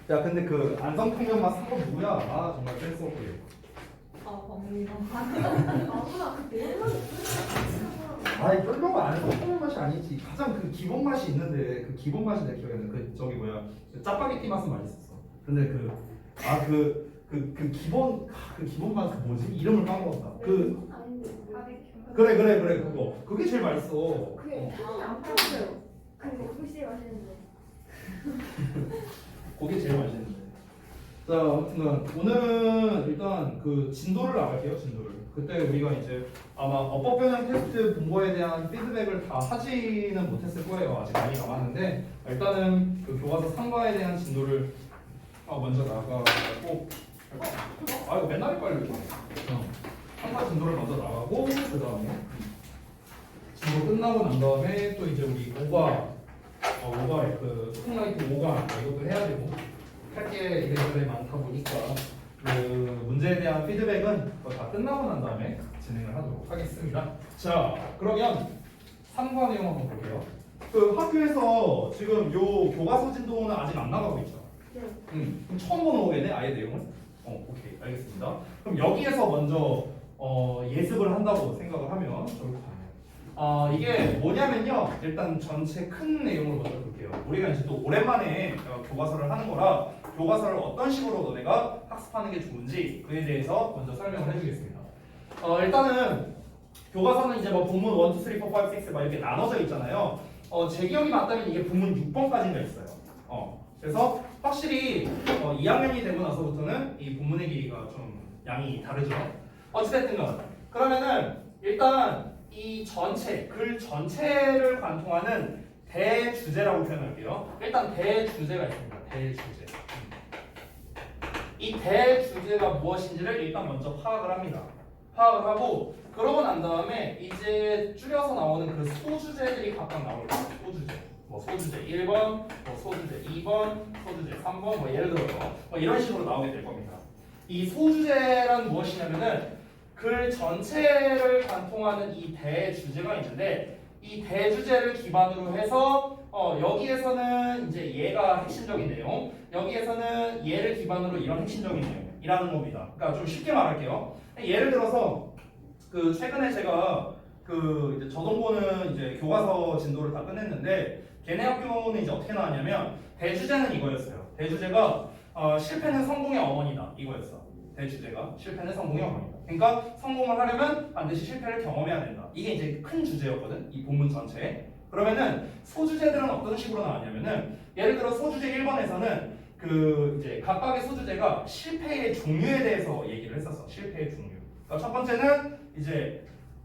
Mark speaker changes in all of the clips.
Speaker 1: 야 근데 그 안성탕면만 쓴 건 누구야? 아 정말 센스 없고.
Speaker 2: 범인이다.
Speaker 3: 아무나 그 내용만
Speaker 1: 아니 별로가 아니고 똥 맛이 아니지. 가장 그 기본 맛이 있는데 그 기본 맛이 내 기억에 는 그 저기 뭐야 그 짜파게티 맛은 맛있었어. 근데 그 기본 맛 그 뭐지? 이름을 까먹었다. 그
Speaker 3: 아닌데
Speaker 1: 그래 그거 그게 제일 맛있어.
Speaker 3: 그게 안 팔았어요. 그게 제일 맛있는데.
Speaker 1: 그게 제일 맛있는데. 자 아무튼 오늘은 일단 그 진도를 나갈게요. 진도를. 그때 우리가 이제 아마 어법 변형 테스트 본 거에 대한 피드백을 다 하지는 못했을 거예요. 아직 많이 남았는데 일단은 그 교과서 3과에 대한 진도를 먼저 나가고 이거 맨날 헷갈려. 3과 진도를 먼저 나가고 그 다음에 진도 끝나고 난 다음에 또 이제 우리 5과 그 스풍라이트 5과 이것도 해야 되고 할 게 이래저래 많다 보니까 그 문제에 대한 피드백은 그거 다 끝나고 난 다음에 진행을 하도록 하겠습니다. 자, 그러면 3과 내용 한번 볼게요. 그 학교에서 지금 요 교과서 진도는 아직 안 나가고 있죠?
Speaker 3: 네.
Speaker 1: 그럼 처음 보는 거겠네, 아예 내용을? 오케이, 알겠습니다. 그럼 여기에서 먼저 예습을 한다고 생각을 하면 좋을 것 같아요. 이게 뭐냐면요, 일단 전체 큰 내용을 먼저 볼게요. 우리가 이제 또 오랜만에 교과서를 하는 거라 교과서를 어떤 식으로 너네가 학습하는 게 좋은지 그에 대해서 먼저 설명을 해주겠습니다. 일단은 교과서는 이제 뭐 본문 1, 2, 3, 4, 5, 6 막 이렇게 나눠져 있잖아요. 제 기억이 맞다면 이게 본문 6번까지가 있어요. 그래서 확실히 2학년이 되고 나서부터는 이 본문의 길이가 좀 양이 다르죠. 어찌됐든간 그러면은 일단 이 전체 글 전체를 관통하는 대주제라고 표현할게요. 일단 대주제가 있습니다. 대주제. 이 대주제가 무엇인지를 일단 먼저 파악을 합니다. 파악을 하고 그러고 난 다음에 이제 줄여서 나오는 그 소주제들이 각각 나올 거예요. 소주제. 뭐 소주제 1번, 뭐 소주제 2번, 소주제 3번, 뭐 예를 들어서 뭐 이런 식으로 나오게 될 겁니다. 이 소주제란 무엇이냐면은 글 전체를 관통하는 이 대주제가 있는데 이 대주제를 기반으로 해서 여기에서는 이제 얘가 핵심적인 내용, 여기에서는 얘를 기반으로 이런 핵심적인 내용이라는 겁니다. 그러니까 좀 쉽게 말할게요. 예를 들어서 그 최근에 제가 그 이제 저동고는 이제 교과서 진도를 다 끝냈는데 걔네 학교는 이제 어떻게 나왔냐면 대주제는 이거였어요. 대주제가 실패는 성공의 어머니다 이거였어. 대주제가 실패는 성공의 어머니다. 그러니까 성공을 하려면 반드시 실패를 경험해야 된다. 이게 이제 큰 주제였거든. 이 본문 전체에. 그러면은 소주제들은 어떤 식으로 나왔냐면은 예를 들어 소주제 1번에서는 그 이제 각각의 소주제가 실패의 종류에 대해서 얘기를 했었어. 실패의 종류. 그러니까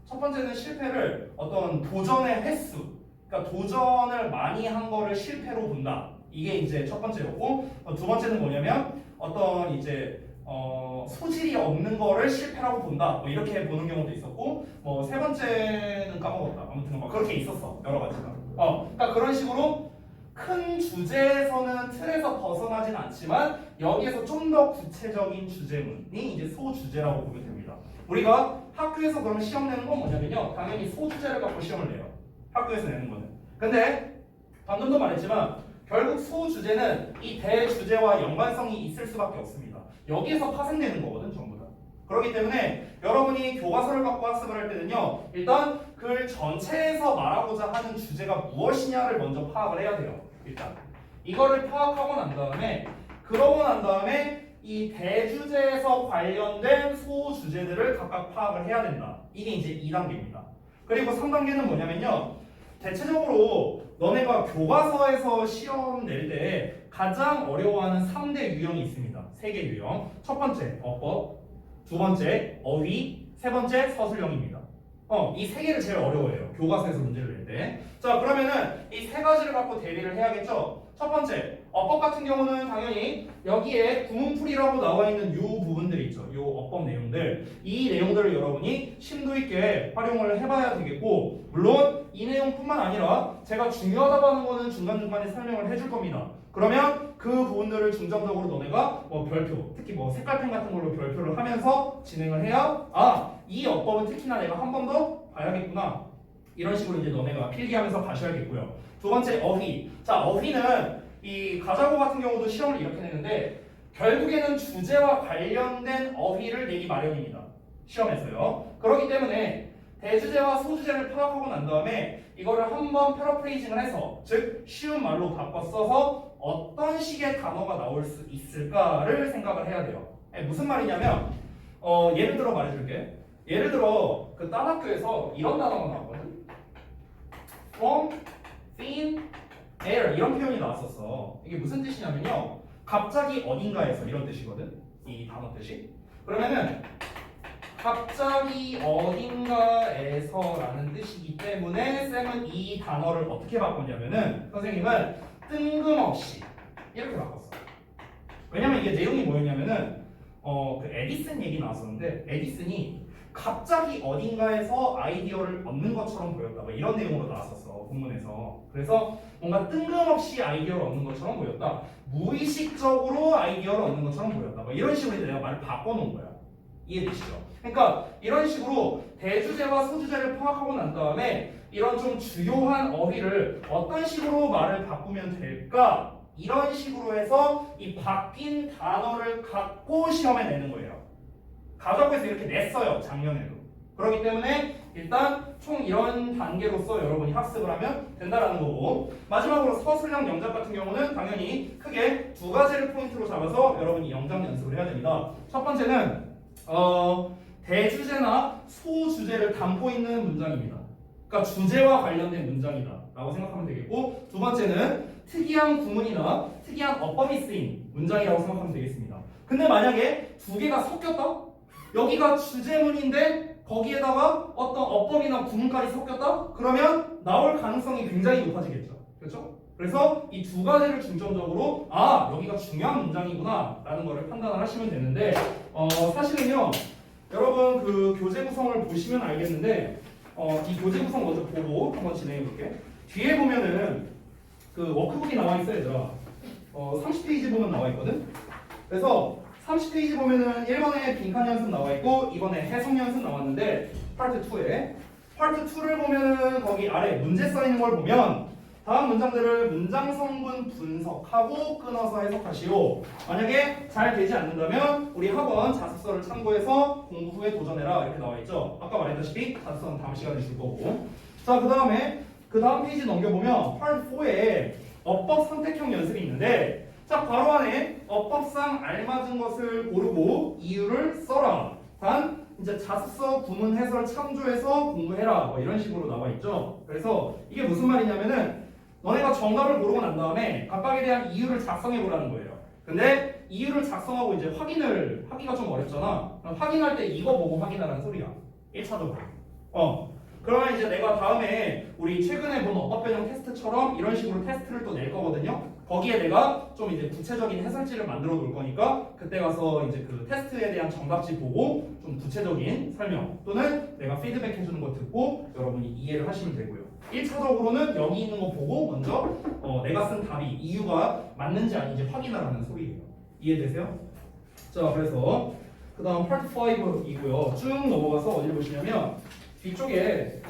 Speaker 1: 첫 번째는 실패를 어떤 도전의 횟수, 그러니까 도전을 많이 한 거를 실패로 본다. 이게 이제 첫 번째였고, 두 번째는 뭐냐면 어떤 이제 소질이 없는 거를 실패라고 본다. 뭐 이렇게 보는 경우도 있었고, 뭐 세 번째는 까먹었다. 아무튼 막 그렇게 있었어. 여러 가지가. 그러니까 그런 식으로 큰 주제에서는 틀에서 벗어나진 않지만 여기에서 좀 더 구체적인 주제문이 이제 소주제라고 보면 됩니다. 우리가 학교에서 그럼 시험 내는 건 뭐냐면요, 당연히 소주제를 갖고 시험을 내요. 학교에서 내는 거는. 근데 방금도 말했지만 결국 소주제는 이 대주제와 연관성이 있을 수밖에 없습니다. 여기에서 파생되는 거거든, 전부 다. 그렇기 때문에 여러분이 교과서를 갖고 학습을 할 때는요, 일단 글 전체에서 말하고자 하는 주제가 무엇이냐를 먼저 파악을 해야 돼요. 일단 이거를 파악하고 난 다음에 그러고 난 다음에 이 대주제에서 관련된 소주제들을 각각 파악을 해야 된다. 이게 이제 2단계입니다. 그리고 3단계는 뭐냐면요, 대체적으로 너네가 교과서에서 시험 낼 때 가장 어려워하는 3대 유형이 있습니다. 3개 유형. 첫 번째 어법, 두 번째 어휘, 세 번째 서술형입니다. 이 3개를 제일 어려워해요. 교과서에서 문제를 낼 때. 자, 그러면은 이 3가지를 갖고 대비를 해야겠죠. 첫 번째 어법 같은 경우는 당연히 여기에 구문풀이라고 나와 있는 이 부분들이 있죠. 이 어법 내용들, 이 내용들을 여러분이 심도 있게 활용을 해봐야 되겠고, 물론 이 내용뿐만 아니라 제가 중요하다고 하는 거는 중간중간에 설명을 해줄 겁니다. 그러면 그 부분들을 중점적으로 너네가 뭐 별표, 특히 뭐 색깔펜 같은 걸로 별표를 하면서 진행을 해야 이 어법은 특히나 내가 한 번 더 봐야겠구나. 이런 식으로 이제 너네가 필기하면서 가셔야겠고요. 두 번째 어휘. 자, 어휘는 이 가자고 같은 경우도 시험을 이렇게 내는데 결국에는 주제와 관련된 어휘를 내기 마련입니다. 시험에서요. 그렇기 때문에 대주제와 소주제를 파악하고 난 다음에 이거를 한번 패러프레이징을 해서 즉 쉬운 말로 바꿔 써서 어떤 식의 단어가 나올 수 있을까를 생각을 해야 돼요. 무슨 말이냐면 예를 들어 말해줄게. 예를 들어 그 딴 학교에서 이런 단어가 나왔거든. From, thin, air 이런 표현이 나왔었어. 이게 무슨 뜻이냐면요. 갑자기 어딘가에서 이런 뜻이거든. 이 단어 뜻이. 그러면은 갑자기 어딘가에서라는 뜻이기 때문에 쌤은 이 단어를 어떻게 바꿨냐면은 선생님은 뜬금없이 이렇게 바꿨어. 왜냐면 이게 내용이 뭐였냐면은 그 에디슨 얘기 나왔었는데 에디슨이 갑자기 어딘가에서 아이디어를 얻는 것처럼 보였다. 뭐 이런 내용으로 나왔었어 본문에서. 그래서 뭔가 뜬금없이 아이디어를 얻는 것처럼 보였다. 무의식적으로 아이디어를 얻는 것처럼 보였다. 뭐 이런 식으로 내가 말을 바꿔놓은 거야. 이해되시죠? 그러니까 이런 식으로 대주제와 소주제를 파악하고 난 다음에 이런 좀 주요한 어휘를 어떤 식으로 말을 바꾸면 될까? 이런 식으로 해서 이 바뀐 단어를 갖고 시험에 내는 거예요. 가정부에서 이렇게 냈어요. 작년에도. 그렇기 때문에 일단 총 이런 단계로서 여러분이 학습을 하면 된다라는 거고 마지막으로 서술형 영작 같은 경우는 당연히 크게 두 가지를 포인트로 잡아서 여러분이 영작 연습을 해야 됩니다. 첫 번째는 대주제나 소주제를 담고 있는 문장입니다. 그러니까 주제와 관련된 문장이다 라고 생각하면 되겠고 두 번째는 특이한 구문이나 특이한 어법이 쓰인 문장이라고 생각하면 되겠습니다. 근데 만약에 두 개가 섞였다? 여기가 주제문인데 거기에다가 어떤 어법이나 구문까지 섞였다? 그러면 나올 가능성이 굉장히 높아지겠죠. 그렇죠? 그래서 이 두 가지를 중점적으로 여기가 중요한 문장이구나 라는 거를 판단을 하시면 되는데 사실은요 여러분 그 교재 구성을 보시면 알겠는데 이 교재 구성 먼저 보고 한번 진행해 볼게. 뒤에 보면은 그 워크북이 나와 있어요 얘들아. 30페이지 보면 나와 있거든. 그래서 30페이지 보면은 1번에 빈칸 연습 나와 있고 2번에 해석 연습 나왔는데 파트 2에 파트 2를 보면은 거기 아래 문제 써 있는 걸 보면 다음 문장들을 문장 성분 분석하고 끊어서 해석하시오. 만약에 잘 되지 않는다면 우리 학원 자습서를 참고해서 공부 후에 도전해라 이렇게 나와 있죠. 아까 말했다시피 자습서는 다음 시간에 줄 거고. 자, 그 다음 페이지 넘겨보면 파트 4에 어법 선택형 연습이 있는데 자, 바로 안에 어법상 알맞은 것을 고르고 이유를 써라. 단 이제 자습서 구문 해설 참조해서 공부해라. 뭐 이런 식으로 나와 있죠. 그래서 이게 무슨 말이냐면은 너네가 정답을 고르고 난 다음에 각각에 대한 이유를 작성해 보라는 거예요. 근데 이유를 작성하고 이제 확인을 하기가 좀 어렵잖아. 그럼 확인할 때 이거 보고 확인하라는 소리야. 1차적으로. 그러면 이제 내가 다음에 우리 최근에 본 어법 변형 테스트처럼 이런 식으로 테스트를 또 낼 거거든요. 거기에 내가 좀 이제 구체적인 해설지를 만들어 놓을 거니까 그때 가서 이제 그 테스트에 대한 정답지 보고 좀 구체적인 설명 또는 내가 피드백 해주는 거 듣고 여러분이 이해를 하시면 되고요. 1차적으로는 여기 있는 거 보고 먼저 내가 쓴 답이 이유가 맞는지 아닌지 확인하라는 소리예요. 이해되세요? 자, 그래서 그 다음 파트 5이고요. 쭉 넘어가서 어디를 보시냐면 뒤쪽에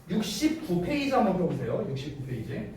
Speaker 1: 69페이지 한번 펴보세요. 69페이지.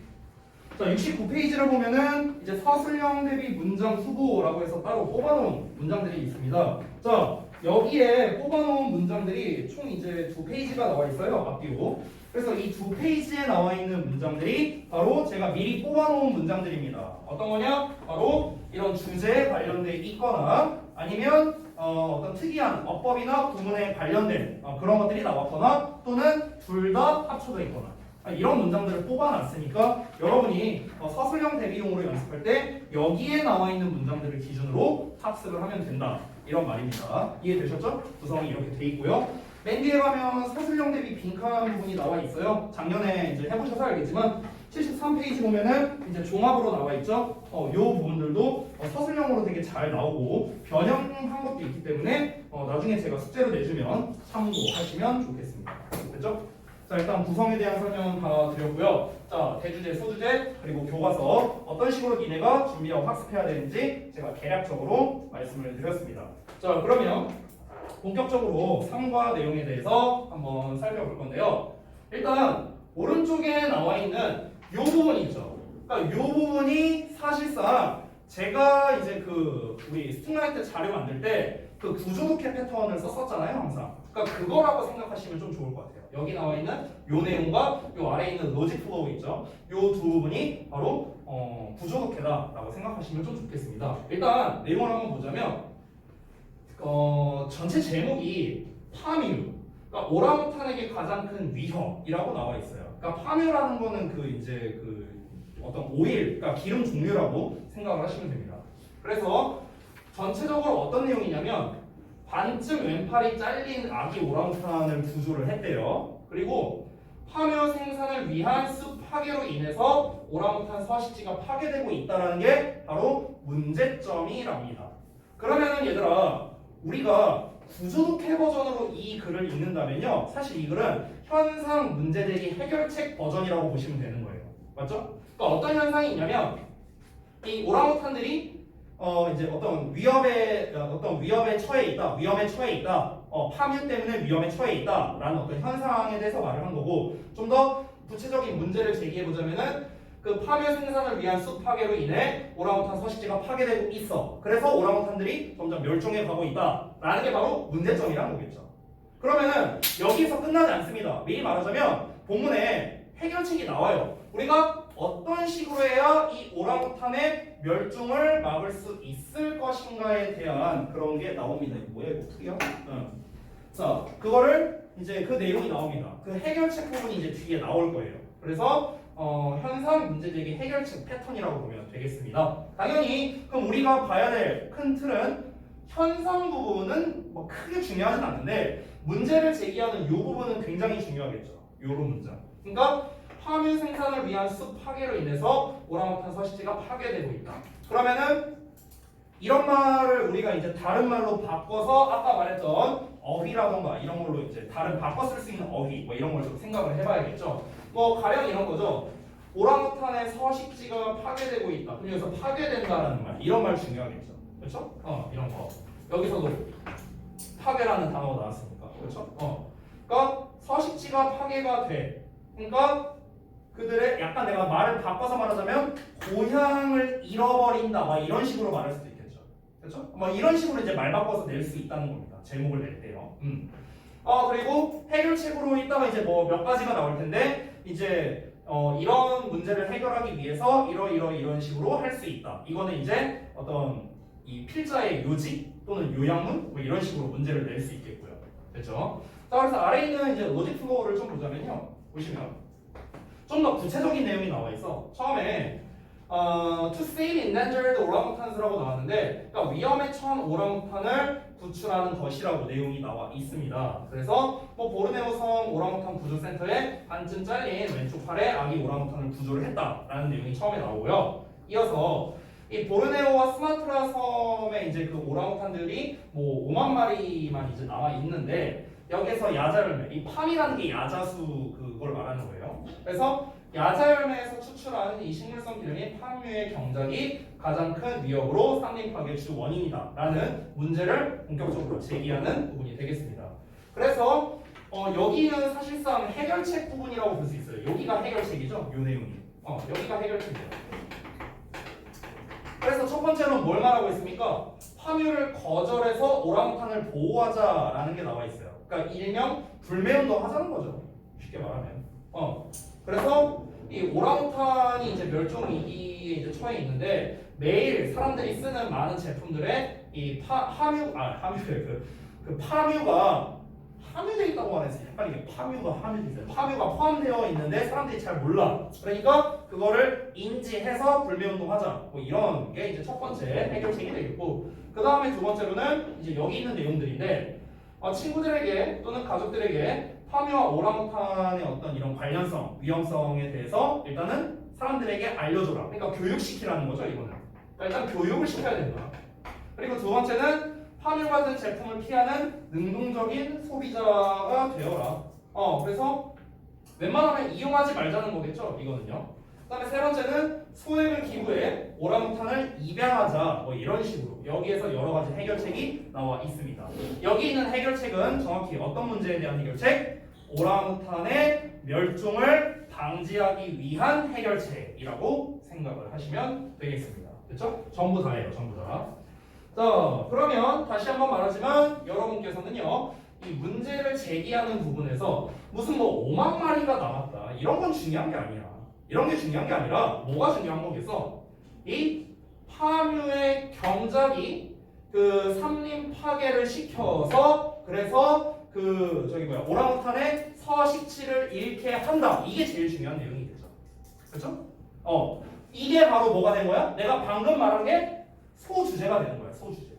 Speaker 1: 자, 69페이지를 보면은 이제 서술형 대비 문장 후보라고 해서 따로 뽑아놓은 문장들이 있습니다. 자, 여기에 뽑아놓은 문장들이 총 이제 2페이지가 나와 있어요. 앞뒤로. 그래서 이 2페이지에 나와 있는 문장들이 바로 제가 미리 뽑아놓은 문장들입니다. 어떤 거냐? 바로 이런 주제에 관련돼 있거나 아니면 어떤 특이한 어법이나 구문에 관련된 그런 것들이 나왔거나 또는 둘 다 합쳐져 있거나 이런 문장들을 뽑아놨으니까 여러분이 서술형 대비용으로 연습할 때 여기에 나와 있는 문장들을 기준으로 학습을 하면 된다. 이런 말입니다. 이해되셨죠? 구성이 이렇게 돼 있고요. 맨 뒤에 가면 서술형 대비 빈칸 부분이 나와 있어요. 작년에 이제 해보셔서 알겠지만 73페이지 보면은 이제 종합으로 나와 있죠. 요 부분들도 서술형으로 되게 잘 나오고 변형한 것도 있기 때문에 나중에 제가 숙제로 내주면 참고하시면 좋겠습니다. 됐죠? 자, 일단 구성에 대한 설명 다 드렸고요. 자, 대주제, 소주제, 그리고 교과서 어떤 식으로 니네가 준비하고 학습해야 되는지 제가 개략적으로 말씀을 드렸습니다. 자, 그러면 본격적으로 상과 내용에 대해서 한번 살펴볼 건데요. 일단 오른쪽에 나와 있는 이 부분이 있죠. 그러니까 이 부분이 사실상 제가 이제 그 우리 스팅라이트 자료 만들 때 그 구조독해 패턴을 썼었잖아요, 항상. 그러니까 그거라고 생각하시면 좀 좋을 것 같아요. 여기 나와 있는 요 내용과 요 아래에 있는 로직 플로우 있죠. 요 두 부분이 바로 구조독해다라고 생각하시면 좀 좋겠습니다. 일단 내용을 한번 보자면 전체 제목이 파뮤, 그러니까 오랑우탄에게 가장 큰 위협이라고 나와 있어요. 그러니까 파뮤라는 거는 그 이제 그 어떤 오일, 그러니까 기름 종류라고 생각을 하시면 됩니다. 그래서 전체적으로 어떤 내용이냐면 반쯤 왼팔이 잘린 아기 오랑우탄을 구조를 했대요. 그리고 파묘 생산을 위한 숲 파괴로 인해서 오랑우탄 서식지가 파괴되고 있다는 게 바로 문제점이랍니다. 그러면은 얘들아, 우리가 구조독해 버전으로 이 글을 읽는다면요, 사실 이 글은 현상 문제제기 해결책 버전이라고 보시면 되는 거예요. 맞죠? 그러니까 어떤 현상이 있냐면 이 오랑우탄들이 이제 어떤 위협에 처해 있다, 파뮤 때문에 위험에 처해 있다라는 어떤 현상에 대해서 말을 한 거고, 좀 더 구체적인 문제를 제기해 보자면은 그 파뮤 생산을 위한 숲 파괴로 인해 오랑우탄 서식지가 파괴되고 있어. 그래서 오랑우탄들이 점점 멸종해 가고 있다라는 게 바로 문제점이란 거겠죠. 그러면은 여기서 끝나지 않습니다. 미리 말하자면 본문에 해결책이 나와요. 우리가 어떤 식으로 해야 이 오랑우탄의 멸종을 막을 수 있을 것인가에 대한 그런 게 나옵니다. 이거 뭐야? 이거 어떻게 해요? 자, 그거를 이제 그 내용이 나옵니다. 그 해결책 부분이 이제 뒤에 나올 거예요. 그래서 현상 문제제기 해결책 패턴이라고 보면 되겠습니다. 당연히 그럼 우리가 봐야 될 큰 틀은 현상 부분은 뭐 크게 중요하진 않는데 문제를 제기하는 이 부분은 굉장히 중요하겠죠. 요런 문장. 그러니까 파뮤 생산을 위한 숲 파괴로 인해서 오랑우탄 서식지가 파괴되고 있다. 그러면은 이런 말을 우리가 이제 다른 말로 바꿔서 아까 말했던 어휘라던가 이런 걸로 이제 다른 바꿔 쓸 수 있는 어휘 뭐 이런 걸 좀 생각을 해봐야겠죠. 뭐 가령 이런 거죠. 오랑우탄의 서식지가 파괴되고 있다. 그럼 여기서 파괴된다라는 말, 이런 말 중요하겠죠. 그렇죠? 이런 거. 여기서도 파괴라는 단어가 나왔으니까. 그렇죠? 그러니까 서식지가 파괴가 돼. 그러니까 그들의 약간 내가 말을 바꿔서 말하자면 고향을 잃어버린다. 막 이런 식으로 말할 수도 있겠죠. 그렇죠? 뭐 이런 식으로 이제 말 바꿔서 낼 수 있다는 겁니다. 제목을 낼 때요. 그리고 해결책으로 이따가 이제 뭐 몇 가지가 나올 텐데 이제 이런 문제를 해결하기 위해서 이런 식으로 할 수 있다. 이거는 이제 어떤 이 필자의 요지 또는 요약문 뭐 이런 식으로 문제를 낼 수 있겠고요. 됐죠? 자, 그래서 아래에 있는 이제 로직 플로우를 좀 보자면요. 보시면 좀 더 구체적인 내용이 나와 있어. 처음에 to save endangered orangutans라고 나왔는데, 그러니까 위험에 처한 오랑우탄을 구출하는 것이라고 내용이 나와 있습니다. 그래서 뭐 보르네오 섬 오랑우탄 구조센터에 반쯤 잘린 왼쪽 팔에 아기 오랑우탄을 구조를 했다라는 내용이 처음에 나오고요. 이어서 이 보르네오와 스마트라 섬에 이제 그 오랑우탄들이 뭐 5만 마리만 이제 나와 있는데, 여기서 야자열매, 이 팜이라는 게 야자수 그걸 말하는 거예요. 그래서 야자열매에서 추출하는 이 식물성 기름인 팜유의 경작이 가장 큰 위협으로 산림 파괴 주 원인이다라는 문제를 본격적으로 제기하는 부분이 되겠습니다. 그래서 여기는 사실상 해결책 부분이라고 볼 수 있어요. 여기가 해결책이죠. 이 내용이. 여기가 해결책이에요. 그래서 첫 번째로는 뭘 말하고 있습니까? 파묘를 거절해서 오랑우탄을 보호하자라는 게 나와 있어요. 그러니까 일명 불매운동 하자는 거죠. 쉽게 말하면. 그래서 이 오랑우탄이 이제 멸종 위기에 이제 처해 있는데 매일 사람들이 쓰는 많은 제품들에 이 파뮤가 함유되어 있다고 하네요. 헷갈리게 파뮤가 함유되어 있어요. 파뮤가 포함되어 있는데 사람들이 잘 몰라. 그러니까 그거를 인지해서 불매운동하자. 뭐 이런 게 이제 첫 번째 해결책이 되겠고, 그 다음에 두 번째로는 이제 여기 있는 내용들인데 친구들에게 또는 가족들에게 파뮤와 오랑우탄의 어떤 이런 관련성, 위험성에 대해서 일단은 사람들에게 알려줘라. 그러니까 교육시키라는 거죠, 이거는. 그러니까 일단 교육을 시켜야 된다. 그리고 두 번째는 파뮤 같은 제품을 피하는 능동적인 소비자가 되어라. 그래서 웬만하면 이용하지 말자는 거겠죠, 이거는요. 그 다음에 세 번째는 소액을 기부해 오랑우탄을 입양하자. 뭐 이런 식으로 여기에서 여러 가지 해결책이 나와 있습니다. 여기 있는 해결책은 정확히 어떤 문제에 대한 해결책? 오랑우탄의 멸종을 방지하기 위한 해결책이라고 생각을 하시면 되겠습니다. 됐죠? 전부 다예요, 전부 다. 자, 그러면 다시 한번 말하지만 여러분께서는요, 이 문제를 제기하는 부분에서 무슨 뭐 5만 마리가 남았다 이런 건 중요한 게 아니야. 이런 게 중요한 게 아니라 뭐가 중요한 거겠어? 이 파묘의 경작이 그 삼림 파괴를 시켜서 그래서 그 저기 뭐야 오랑우탄의 서식지를 잃게 한다. 이게 제일 중요한 내용이겠죠. 그렇죠? 이게 바로 뭐가 된 거야? 내가 방금 말한 게 소주제가 되는 거야. 소주제.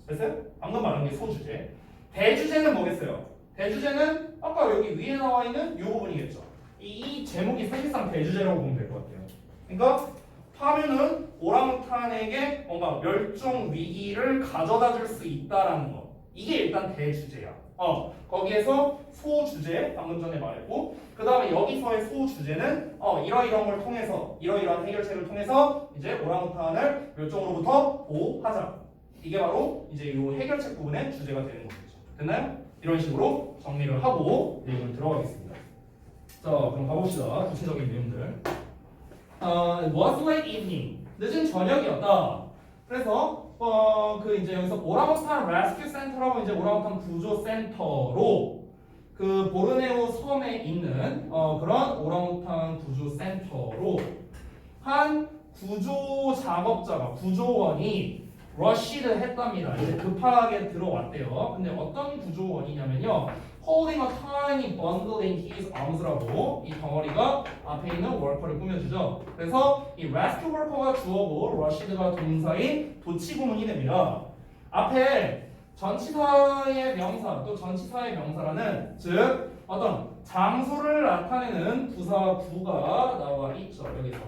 Speaker 1: 됐어요? 방금 말한 게 소주제. 대주제는 뭐겠어요? 대주제는 아까 여기 위에 나와 있는 이 부분이겠죠. 이 제목이 사실상 대주제라고 보면 될 것 같아요. 그러니까 파묘는 오랑우탄에게 뭔가 멸종 위기를 가져다 줄 수 있다라는 거. 이게 일단 대주제야. 거기에서 소주제 방금 전에 말했고 그 다음에 여기서의 소주제는 이러이러한 걸 통해서 이러이러한 해결책을 통해서 이제 오랑우탄을 멸종으로부터 보호하자. 이게 바로 이제 이 해결책 부분의 주제가 되는 거겠죠. 됐나요? 이런 식으로 정리를 하고 내용을 들어가겠습니다. 자, 그럼 가봅시다. 구체적인 내용들. was late evening. 늦은 저녁이었다. 그래서 그 이제 여기서 오랑우탄 레스큐 센터라고 이제 오랑우탄 구조 센터로 그 보르네오 섬에 있는 그런 오랑우탄 구조 센터로 한 구조 작업자가 구조원이 러시드 했답니다. 이제 급하게 들어왔대요. 근데 어떤 구조원이냐면요. holding a tiny bundle in his arms라고 이 덩어리가 앞에 있는 월커를 꾸며주죠. 그래서 이 rescue worker가 주어고 러시드가 동사인 도치구문이 됩니다. 앞에 전치사의 명사 또 전치사의 명사라는 즉 어떤 장소를 나타내는 부사구가 나와 있죠. 여기서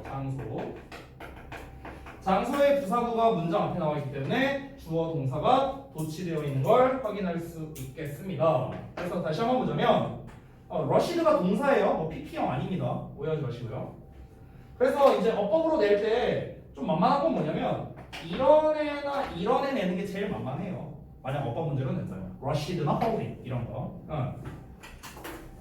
Speaker 1: 장소의 부사구가 문장 앞에 나와 있기 때문에 주어 동사가 도치되어 있는 걸 확인할 수 있겠습니다. 그래서 다시 한번 보자면 러시드가 동사예요. 뭐 PP형 아닙니다. 오해하지 마시고요. 그래서 이제 어법으로 낼 때 좀 만만한 건 뭐냐면 이런 애나 이런 애 내는 게 제일 만만해요. 만약 어법 문제로 낸다면 러시드나 holding 이런 거.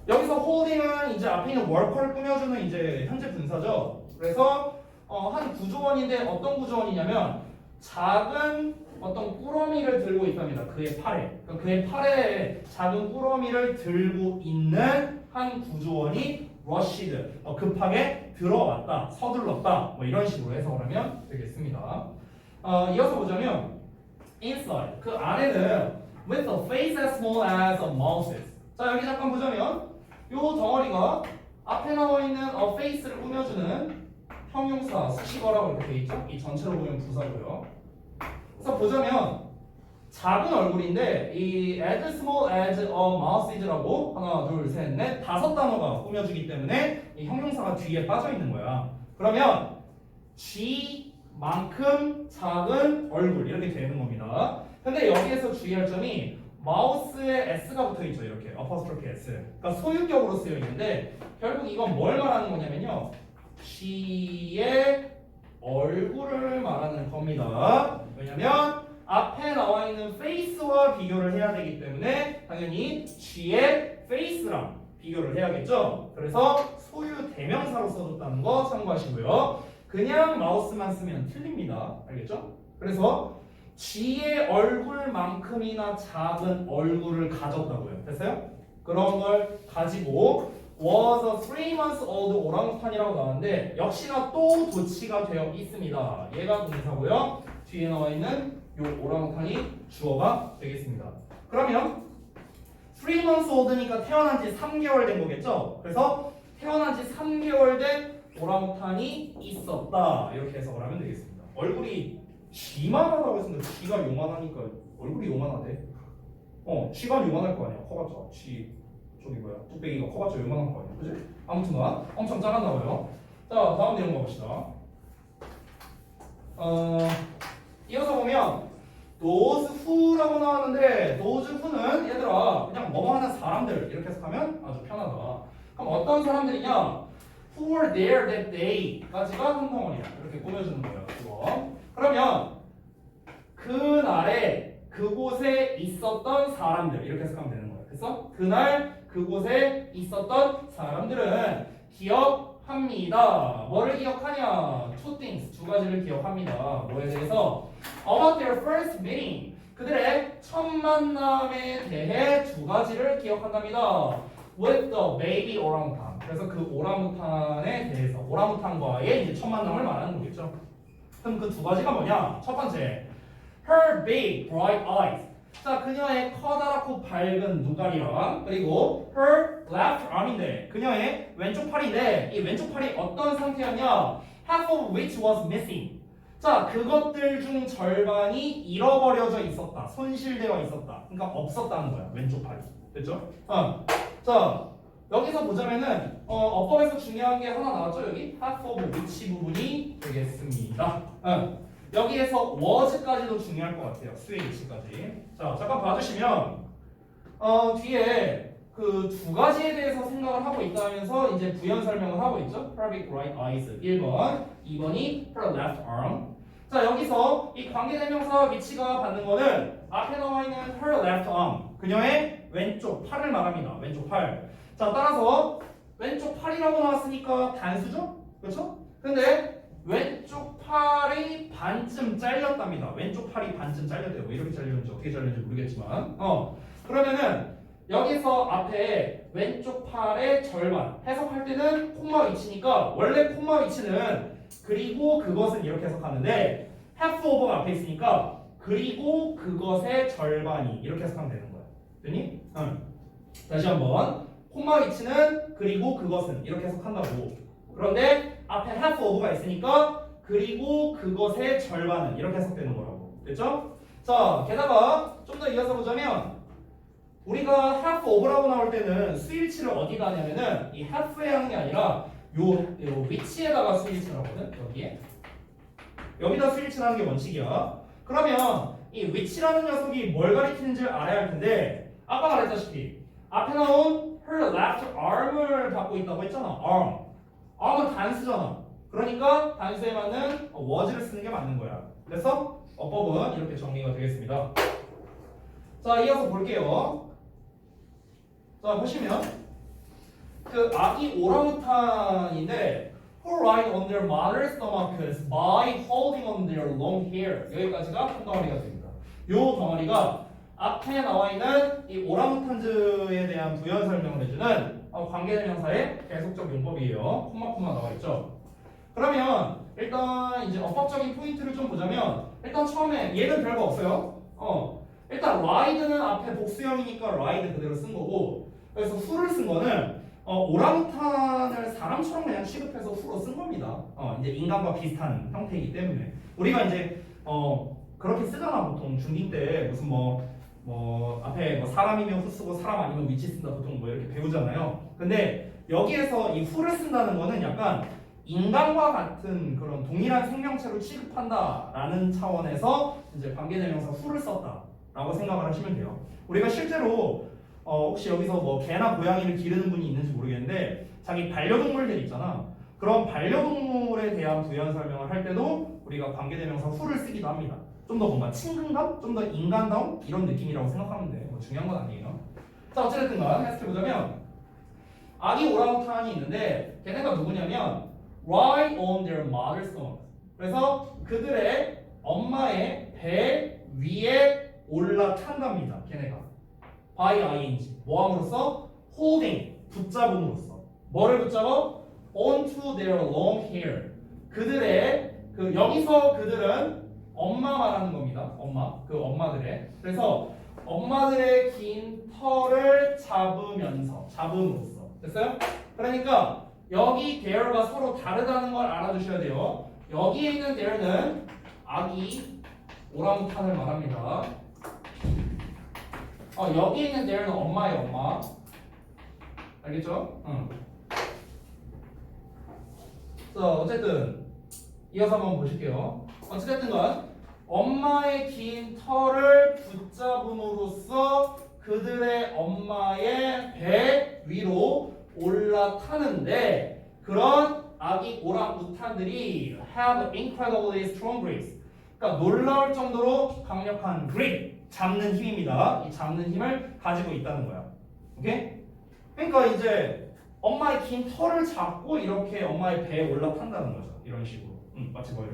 Speaker 1: 여기서 holding은 이제 앞에 있는 월커를 꾸며주는 이제 현재 분사죠. 그래서 한 구조원인데 어떤 구조원이냐면 작은 어떤 꾸러미를 들고 있답니다. 그의 팔에. 그러니까 그의 팔에 작은 꾸러미를 들고 있는 한 구조원이 러시드, 급하게 들어왔다, 서둘렀다, 뭐 이런 식으로 해석을 하면 되겠습니다. 이어서 보자면 inside, 그 안에는 with a face as small as a mouse's. 자, 여기 잠깐 보자면 이 덩어리가 앞에 나와 있는 a face를 꾸며주는 형용사 수식어라고 이렇게 돼 있죠. 이 전체로 보면 부사고요. 그래서 보자면 작은 얼굴인데 이 as small as a mouse이라고 하나, 둘, 셋, 넷 다섯 단어가 꾸며주기 때문에 이 형용사가 뒤에 빠져 있는 거야. 그러면 G만큼 작은 얼굴 이렇게 되는 겁니다. 근데 여기에서 주의할 점이 마우스에 S가 붙어 있죠. 이렇게 어퍼스트로피 S. 그러니까 소유격으로 쓰여 있는데 결국 이건 뭘 말하는 거냐면요. G의 얼굴을 말하는 겁니다. 왜냐면 앞에 나와 있는 face와 비교를 해야 되기 때문에 당연히 G의 face랑 비교를 해야겠죠. 그래서 소유 대명사로 써줬다는 거 참고하시고요. 그냥 마우스만 쓰면 틀립니다. 알겠죠? 그래서 G의 얼굴만큼이나 작은 얼굴을 가졌다고요. 됐어요? 그런 걸 가지고 was a 3 months old 오랑우탄이라고 나왔는데 역시나 또 도치가 되어 있습니다. 얘가 동사고요. 뒤에 나와 있는 요 오랑우탄이 주어가 되겠습니다. 그러면 3 months old니까 태어난 지 3개월 된 거겠죠? 그래서 태어난 지 3개월 된 오랑우탄이 있었다. 이렇게 해석을 하면 되겠습니다. 얼굴이 G만하다고 했는데 G가 요만하니까 얼굴이 요만하대. G가 요만할 거 아니야. 커봤자 G 저기 뭐야 뚝배기가 커봤자 요만한 거 아니야. 그지? 아무튼간 엄청 작았나 봐요. 자, 다음 내용 가봅시다. 이어서 보면 those who라고 나왔는데 those who는 얘들아 그냥 뭐뭐 하는 사람들 이렇게 해석하면 아주 편하다. 그럼 어떤 사람들이냐? who were there that day까지가 한 덩어리야. 이렇게 꾸며주는 거예요. 이거. 그러면 그날에 그곳에 있었던 사람들 이렇게 해석하면 되는 거예요. 그래서 그날 그곳에 있었던 사람들은 기억합니다. 뭐를 기억하냐? Two things, 두 가지를 기억합니다. 뭐에 대해서? About their first meeting. 그들의 첫 만남에 대해 두 가지를 기억한답니다. With the baby orangutan. 그래서 그 오랑우탄에 대해서 오랑우탄과의 이제 첫 만남을 말하는 거겠죠. 그럼 그 두 가지가 뭐냐? 첫 번째, her big bright eyes. 자, 그녀의 커다랗고 밝은 눈가리랑 그리고 her left arm인데 그녀의 왼쪽 팔인데 이 왼쪽 팔이 어떤 상태였냐? Half of which was missing. 자, 그것들 중 절반이 잃어버려져 있었다. 손실되어 있었다. 그러니까 없었다는 거야. 왼쪽 팔이. 됐죠? 자, 여기서 보자면은 어법에서 중요한 게 하나 나왔죠. 여기 half of which 부분이 되겠습니다. 여기에서 was까지도 중요할 것 같아요. 수의 위치까지. 자, 잠깐 봐주시면 뒤에 그 두 가지에 대해서 생각을 하고 있다면서 이제 부연 설명을 하고 있죠. Her big bright eyes 1번, 2번이 her left arm. 자, 여기서 이 관계대명사 위치가 받는 거는 앞에 나와 있는 her left arm, 그녀의 왼쪽 팔을 말합니다. 왼쪽 팔. 자, 따라서 왼쪽 팔이라고 나왔으니까 단수죠? 그렇죠? 근데 왼쪽 팔이 반쯤 잘렸답니다. 왼쪽 팔이 반쯤 잘렸대요. 왜 이렇게 잘렸는지 어떻게 잘렸는지 모르겠지만 그러면은 여기서 앞에 왼쪽 팔의 절반 해석할 때는 콤마 위치니까 원래 콤마 위치는 그리고 그것은 이렇게 해석하는데 half of가 앞에 있으니까 그리고 그것의 절반이 이렇게 해석하면 되는 거야. 됐니? 다시 한번 콤마 위치는 그리고 그것은 이렇게 해석한다고. 그런데 앞에 half of가 있으니까 그리고 그것의 절반은 이렇게 해석되는 거라고. 됐죠? 자, 게다가 좀 더 이어서 보자면 우리가 half of라고 나올 때는 수일치를 어디다 하냐면은 이 half에 하는 게 아니라 요 위치에다가 수일치를 하거든. 여기다 수일치를 하는 게 원칙이야. 그러면 이 위치라는 녀석이 뭘 가리키는지를 알아야 할 텐데 아까 말했다시피 앞에 나온 her left arm을 갖고 있다고 했잖아. arm은 단수잖아. 그러니까 단수에 맞는 was를 쓰는 게 맞는 거야. 그래서 어법은 이렇게 정리가 되겠습니다. 자, 이어서 볼게요. 자, 보시면 그 아기 오랑우탄인데 who ride on their mother's stomachs by holding on their long hair. 여기까지가 한 덩어리가 됩니다. 요 덩어리가 앞에 나와 있는 이 오랑우탄즈에 대한 부연 설명을 해주는 관계대명사의 계속적 용법이에요. 콤마 나와 있죠. 그러면 일단 이제 어법적인 포인트를 좀 보자면 일단 처음에 얘는 별거 없어요. 일단 ride는 앞에 복수형이니까 ride 그대로 쓴 거고 그래서 who를 쓴 거는 오랑우탄을 사람처럼 그냥 취급해서 who로 쓴 겁니다. 이제 인간과 비슷한 형태이기 때문에 우리가 이제 그렇게 쓰잖아. 보통 중딩 때 무슨 앞에 사람이면 who 쓰고 사람 아니면 which 쓴다 보통 이렇게 배우잖아요. 근데 여기에서 이 who를 쓴다는 거는 약간 인간과 같은 그런 동일한 생명체로 취급한다라는 차원에서 이제 관계대명사 who를 썼다라고 생각을 하시면 돼요. 우리가 실제로 혹시 여기서 개나 고양이를 기르는 분이 있는지 모르겠는데 자기 반려동물들 있잖아. 그런 반려동물에 대한 부연 설명을 할 때도 우리가 관계대명사 who를 쓰기도 합니다. 좀 더 뭔가 친근감, 좀 더 인간다움 이런 느낌이라고 생각하면 돼. 중요한 건 아니에요. 자, 어쨌든간 해석해 보자면 아기 오랑우탄이 있는데 걔네가 누구냐면 ride on their mother's stomach. 그래서 그들의 엄마의 배 위에 올라탄답니다. 걔네가 by ing 뭐함으로써 holding 붙잡음으로써 뭐를 붙잡아? onto their long hair. 그들의 여기서 그들은 엄마 말하는 겁니다. 엄마들의. 그래서 엄마들의 긴 털을 잡음으로써. 됐어요? 그러니까 여기 there가 서로 다르다는 걸 알아두셔야 돼요. 여기에 있는 there는 아기 오랑우탄을 말합니다. 여기에 있는 there는 엄마의 엄마. 알겠죠? 자, 어쨌든 이어서 한번 보실게요. 어찌됐든간 엄마의 긴 털을 붙잡음으로써 그들의 엄마의 배 위로 올라타는데 그런 아기 오랑우탄들이 have incredibly strong grips. 그러니까 놀라울 정도로 강력한 grip, 잡는 힘입니다. 이 잡는 힘을 가지고 있다는 거야. 오케이? 그러니까 이제 엄마의 긴 털을 잡고 이렇게 엄마의 배에 올라탄다는 거죠. 이런 식으로. 마치 뭐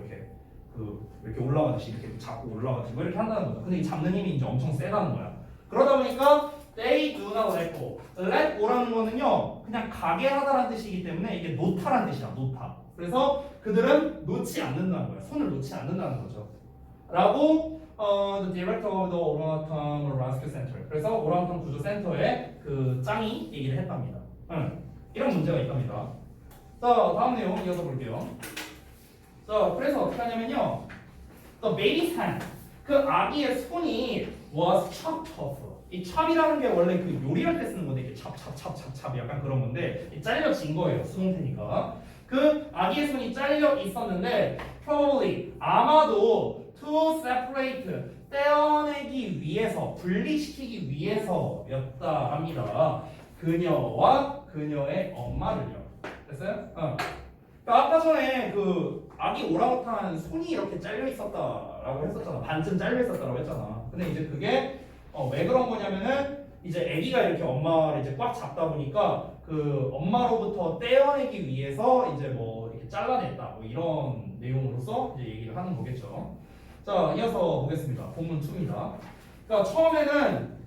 Speaker 1: 이렇게 올라가듯이 이렇게 잡고 올라가듯이 뭐 이렇게 한다는 거죠. 근데 이 잡는 힘이 이제 엄청 세다는 거야. 그러다 보니까 they do not let go. let go라는 거는요, 그냥 가게 하다라는 뜻이기 때문에 이게 놓다라는 뜻이야. 놓다. 그래서 그들은 놓지 않는다는 거야. 손을 놓지 않는다는 거죠. 라고 the director of the Orangutan Rescue Center. 그래서 오랑우탄 구조 센터의 그 짱이 얘기를 했답니다. 이런 문제가 있답니다. 자, 다음 내용 이어서 볼게요. 자, 그래서 어떻게 하냐면요. The baby's hand. 그 아기의 손이 was chopped off. 이 chop이라는 게 원래 그 요리할 때 쓰는 건데 이게 찹 약간 그런 건데 잘려진 거예요. 수동태니까. 그 아기의 손이 잘려 있었는데 probably 아마도 to separate 떼어내기 위해서 분리시키기 위해서였다 합니다. 그녀와 그녀의 엄마를요. 됐어요? 그러니까 아까 전에 그 아기 오랑우탄 손이 이렇게 잘려 있었다라고 했었잖아. 반쯤 잘려 있었다라고 했잖아. 근데 이제 그게 왜 그런 거냐면은 이제 아기가 이렇게 엄마를 이제 꽉 잡다 보니까 그 엄마로부터 떼어내기 위해서 이제 뭐 이렇게 잘라냈다 뭐 이런 내용으로서 이제 얘기를 하는 거겠죠. 자, 이어서 보겠습니다. 본문 2입니다. 그러니까 처음에는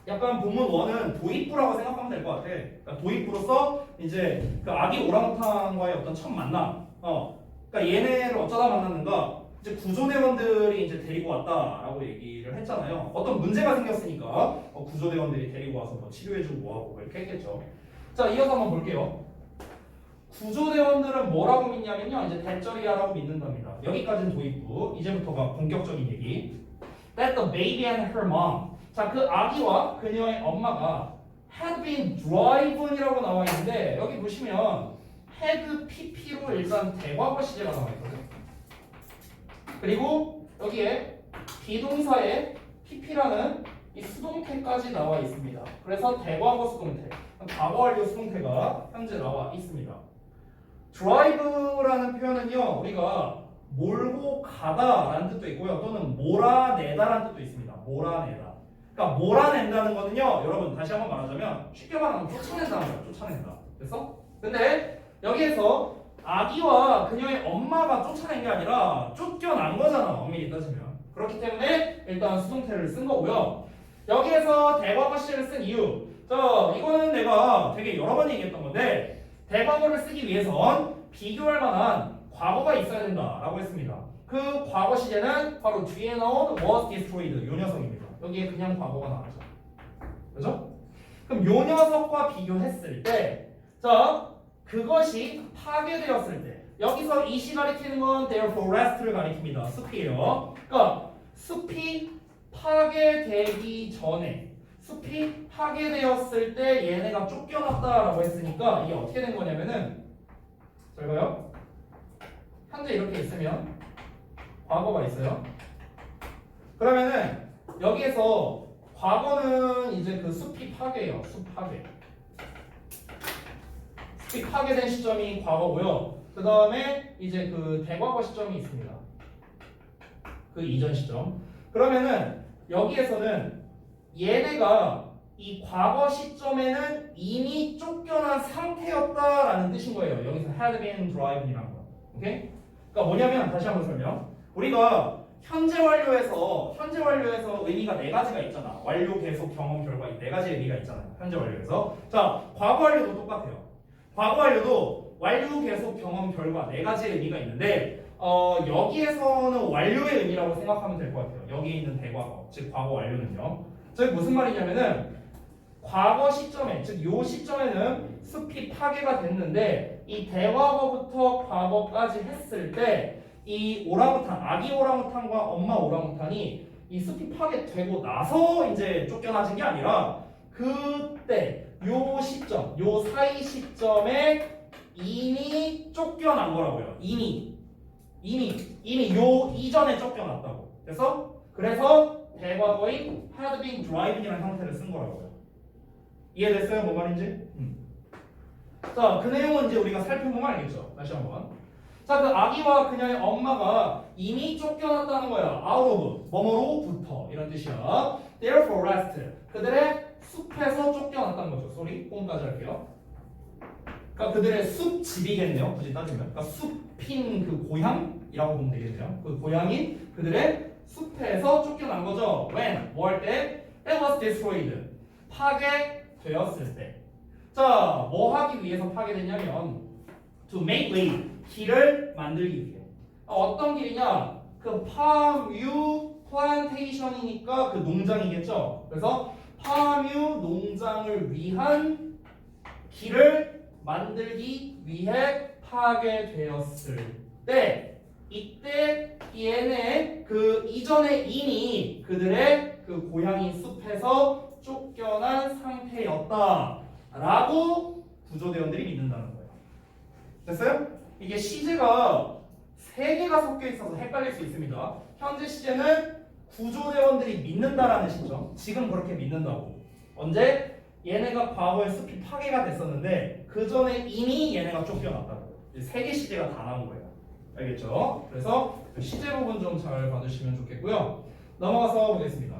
Speaker 1: 약간 본문 1은 도입부라고 생각하면 될 것 같아. 그러니까 도입부로서 이제 그 아기 오랑우탄과의 어떤 첫 만남. 그러니까 얘네를 어쩌다 만났는가? 이제 구조대원들이 이제 데리고 왔다라고 얘기를 했잖아요. 어떤 문제가 생겼으니까 구조대원들이 데리고 와서 뭐 치료해주고 뭐하고 뭐 이렇게 했겠죠. 자, 이어서 한번 볼게요. 구조대원들은 뭐라고 믿냐면요, 이제 대절이야라고 믿는답니다. 여기까지는 도입부. 이제부터가 본격적인 얘기. That the baby and her mom. 자, 그 아기와 그녀의 엄마가 had been driven이라고 나와 있는데 여기 보시면 had pp로 일단 대과거 시제가 나와 있거든요. 그리고 여기에 비동사에 pp라는 이 수동태까지 나와 있습니다. 그래서 대과거 수동태, 과거 완료 수동태가 현재 나와 있습니다. drive라는 표현은요, 우리가 몰고 가다라는 뜻도 있고요, 또는 몰아내다라는 뜻도 있습니다. 몰아내다. 그러니까 몰아낸다는 거는요, 여러분 다시 한번 말하자면 쉽게 말하면 쫓아낸다는 거예요. 쫓아낸다. 됐어? 근데 여기에서 아기와 그녀의 엄마가 쫓아낸 게 아니라 쫓겨난 거잖아, 엄밀히 따지면. 그렇기 때문에 일단 수동태를 쓴 거고요. 여기에서 대과거 시제를 쓴 이유. 자, 이거는 내가 되게 여러 번 얘기했던 건데 대과거를 쓰기 위해선 비교할 만한 과거가 있어야 된다라고 했습니다. 그 과거 시제는 바로 뒤에 나온 was destroyed 요 녀석입니다. 여기에 그냥 과거가 나왔죠. 그죠? 그럼 요 녀석과 비교했을 때, 자, 그것이 파괴되었을 때, 여기서 이시 가리키는 건 their forest를 가리킵니다. 숲이에요. 그러니까 숲이 파괴되기 전에, 숲이 파괴되었을 때 얘네가 쫓겨났다라고 했으니까 이게 어떻게 된 거냐면은, 잘 봐요. 현재 이렇게 있으면 과거가 있어요. 그러면은 여기에서 과거는 이제 그 숲이 파괴예요. 숲 파괴. 숲이 파괴된 시점이 과거고요. 그 다음에 이제 그 대과거 시점이 있습니다. 그 이전 시점. 그러면은 여기에서는 얘네가 이 과거 시점에는 이미 쫓겨난 상태였다라는 뜻인 거예요. 여기서 had been driven이라는 거. 오케이? 그러니까 뭐냐면 다시 한번 설명. 우리가 현재 완료에서 의미가 네 가지가 있잖아. 완료, 계속, 경험, 결과 이 네 가지 의미가 있잖아요. 현재 완료에서. 자, 과거 완료도 똑같아요. 과거 완료도 완료, 계속, 경험, 결과 네 가지 의미가 있는데 여기에서는 완료의 의미라고 생각하면 될 것 같아요. 여기 있는 대과거, 즉 과거 완료는요. 즉 무슨 말이냐면은 과거 시점에, 즉 요 시점에는 숲이 파괴가 됐는데 이 대과거부터 과거까지 했을 때 이 오랑우탄, 아기 오랑우탄과 엄마 오랑우탄이 이 숲이 파괴되고 나서 이제 쫓겨나진 게 아니라 그때 요 시점, 요 사이 시점에 이미 쫓겨난 거라고요. 이미 요 이전에 쫓겨났다고. 그래서 대과거인 had been driven이라는 형태를 쓴 거라고요. 이해됐어요? 뭔 말인지? 자, 그 내용은 이제 우리가 살펴보면 알겠죠. 다시 한번. 자, 그 아기와 그녀의 엄마가 이미 쫓겨났다는 거야. out of, 뭐뭐로부터 이런 뜻이야. their forest, 그들의 숲에서 쫓겨났다는 거죠. 쏘리, 홈까지 할게요. 그러니까 그들의 숲집이겠네요. 굳이 따지면. 그러니까 숲인 그 고향이라고 보면 되겠네요. 그 고향이 그들의 숲에서 쫓겨난 거죠. When? 뭐 할 때? It was destroyed. 파괴되었을 때. 자, 뭐 하기 위해서 파괴됐냐면 to make way. 길을 만들기 위해. 어떤 길이냐? 그 파뮤 플란테이션이니까 그 농장이겠죠. 그래서 파뮤 농장을 위한 길을 만들기 위해 파괴되었을 때, 이때 얘네 그 이전에 이미 그들의 그 고향인 숲에서 쫓겨난 상태였다라고 구조대원들이 믿는다는 거예요. 됐어요? 이게 시제가 세 개가 섞여 있어서 헷갈릴 수 있습니다. 현재 시제는 구조대원들이 믿는다라는 시점. 지금 그렇게 믿는다고. 언제? 얘네가 과거에 숲이 파괴가 됐었는데 그 전에 이미 얘네가 쫓겨났다고. 세 개 시제가 다 나온 거예요. 알겠죠? 그래서 그 시제 부분 좀 잘 봐주시면 좋겠고요. 넘어가서 보겠습니다.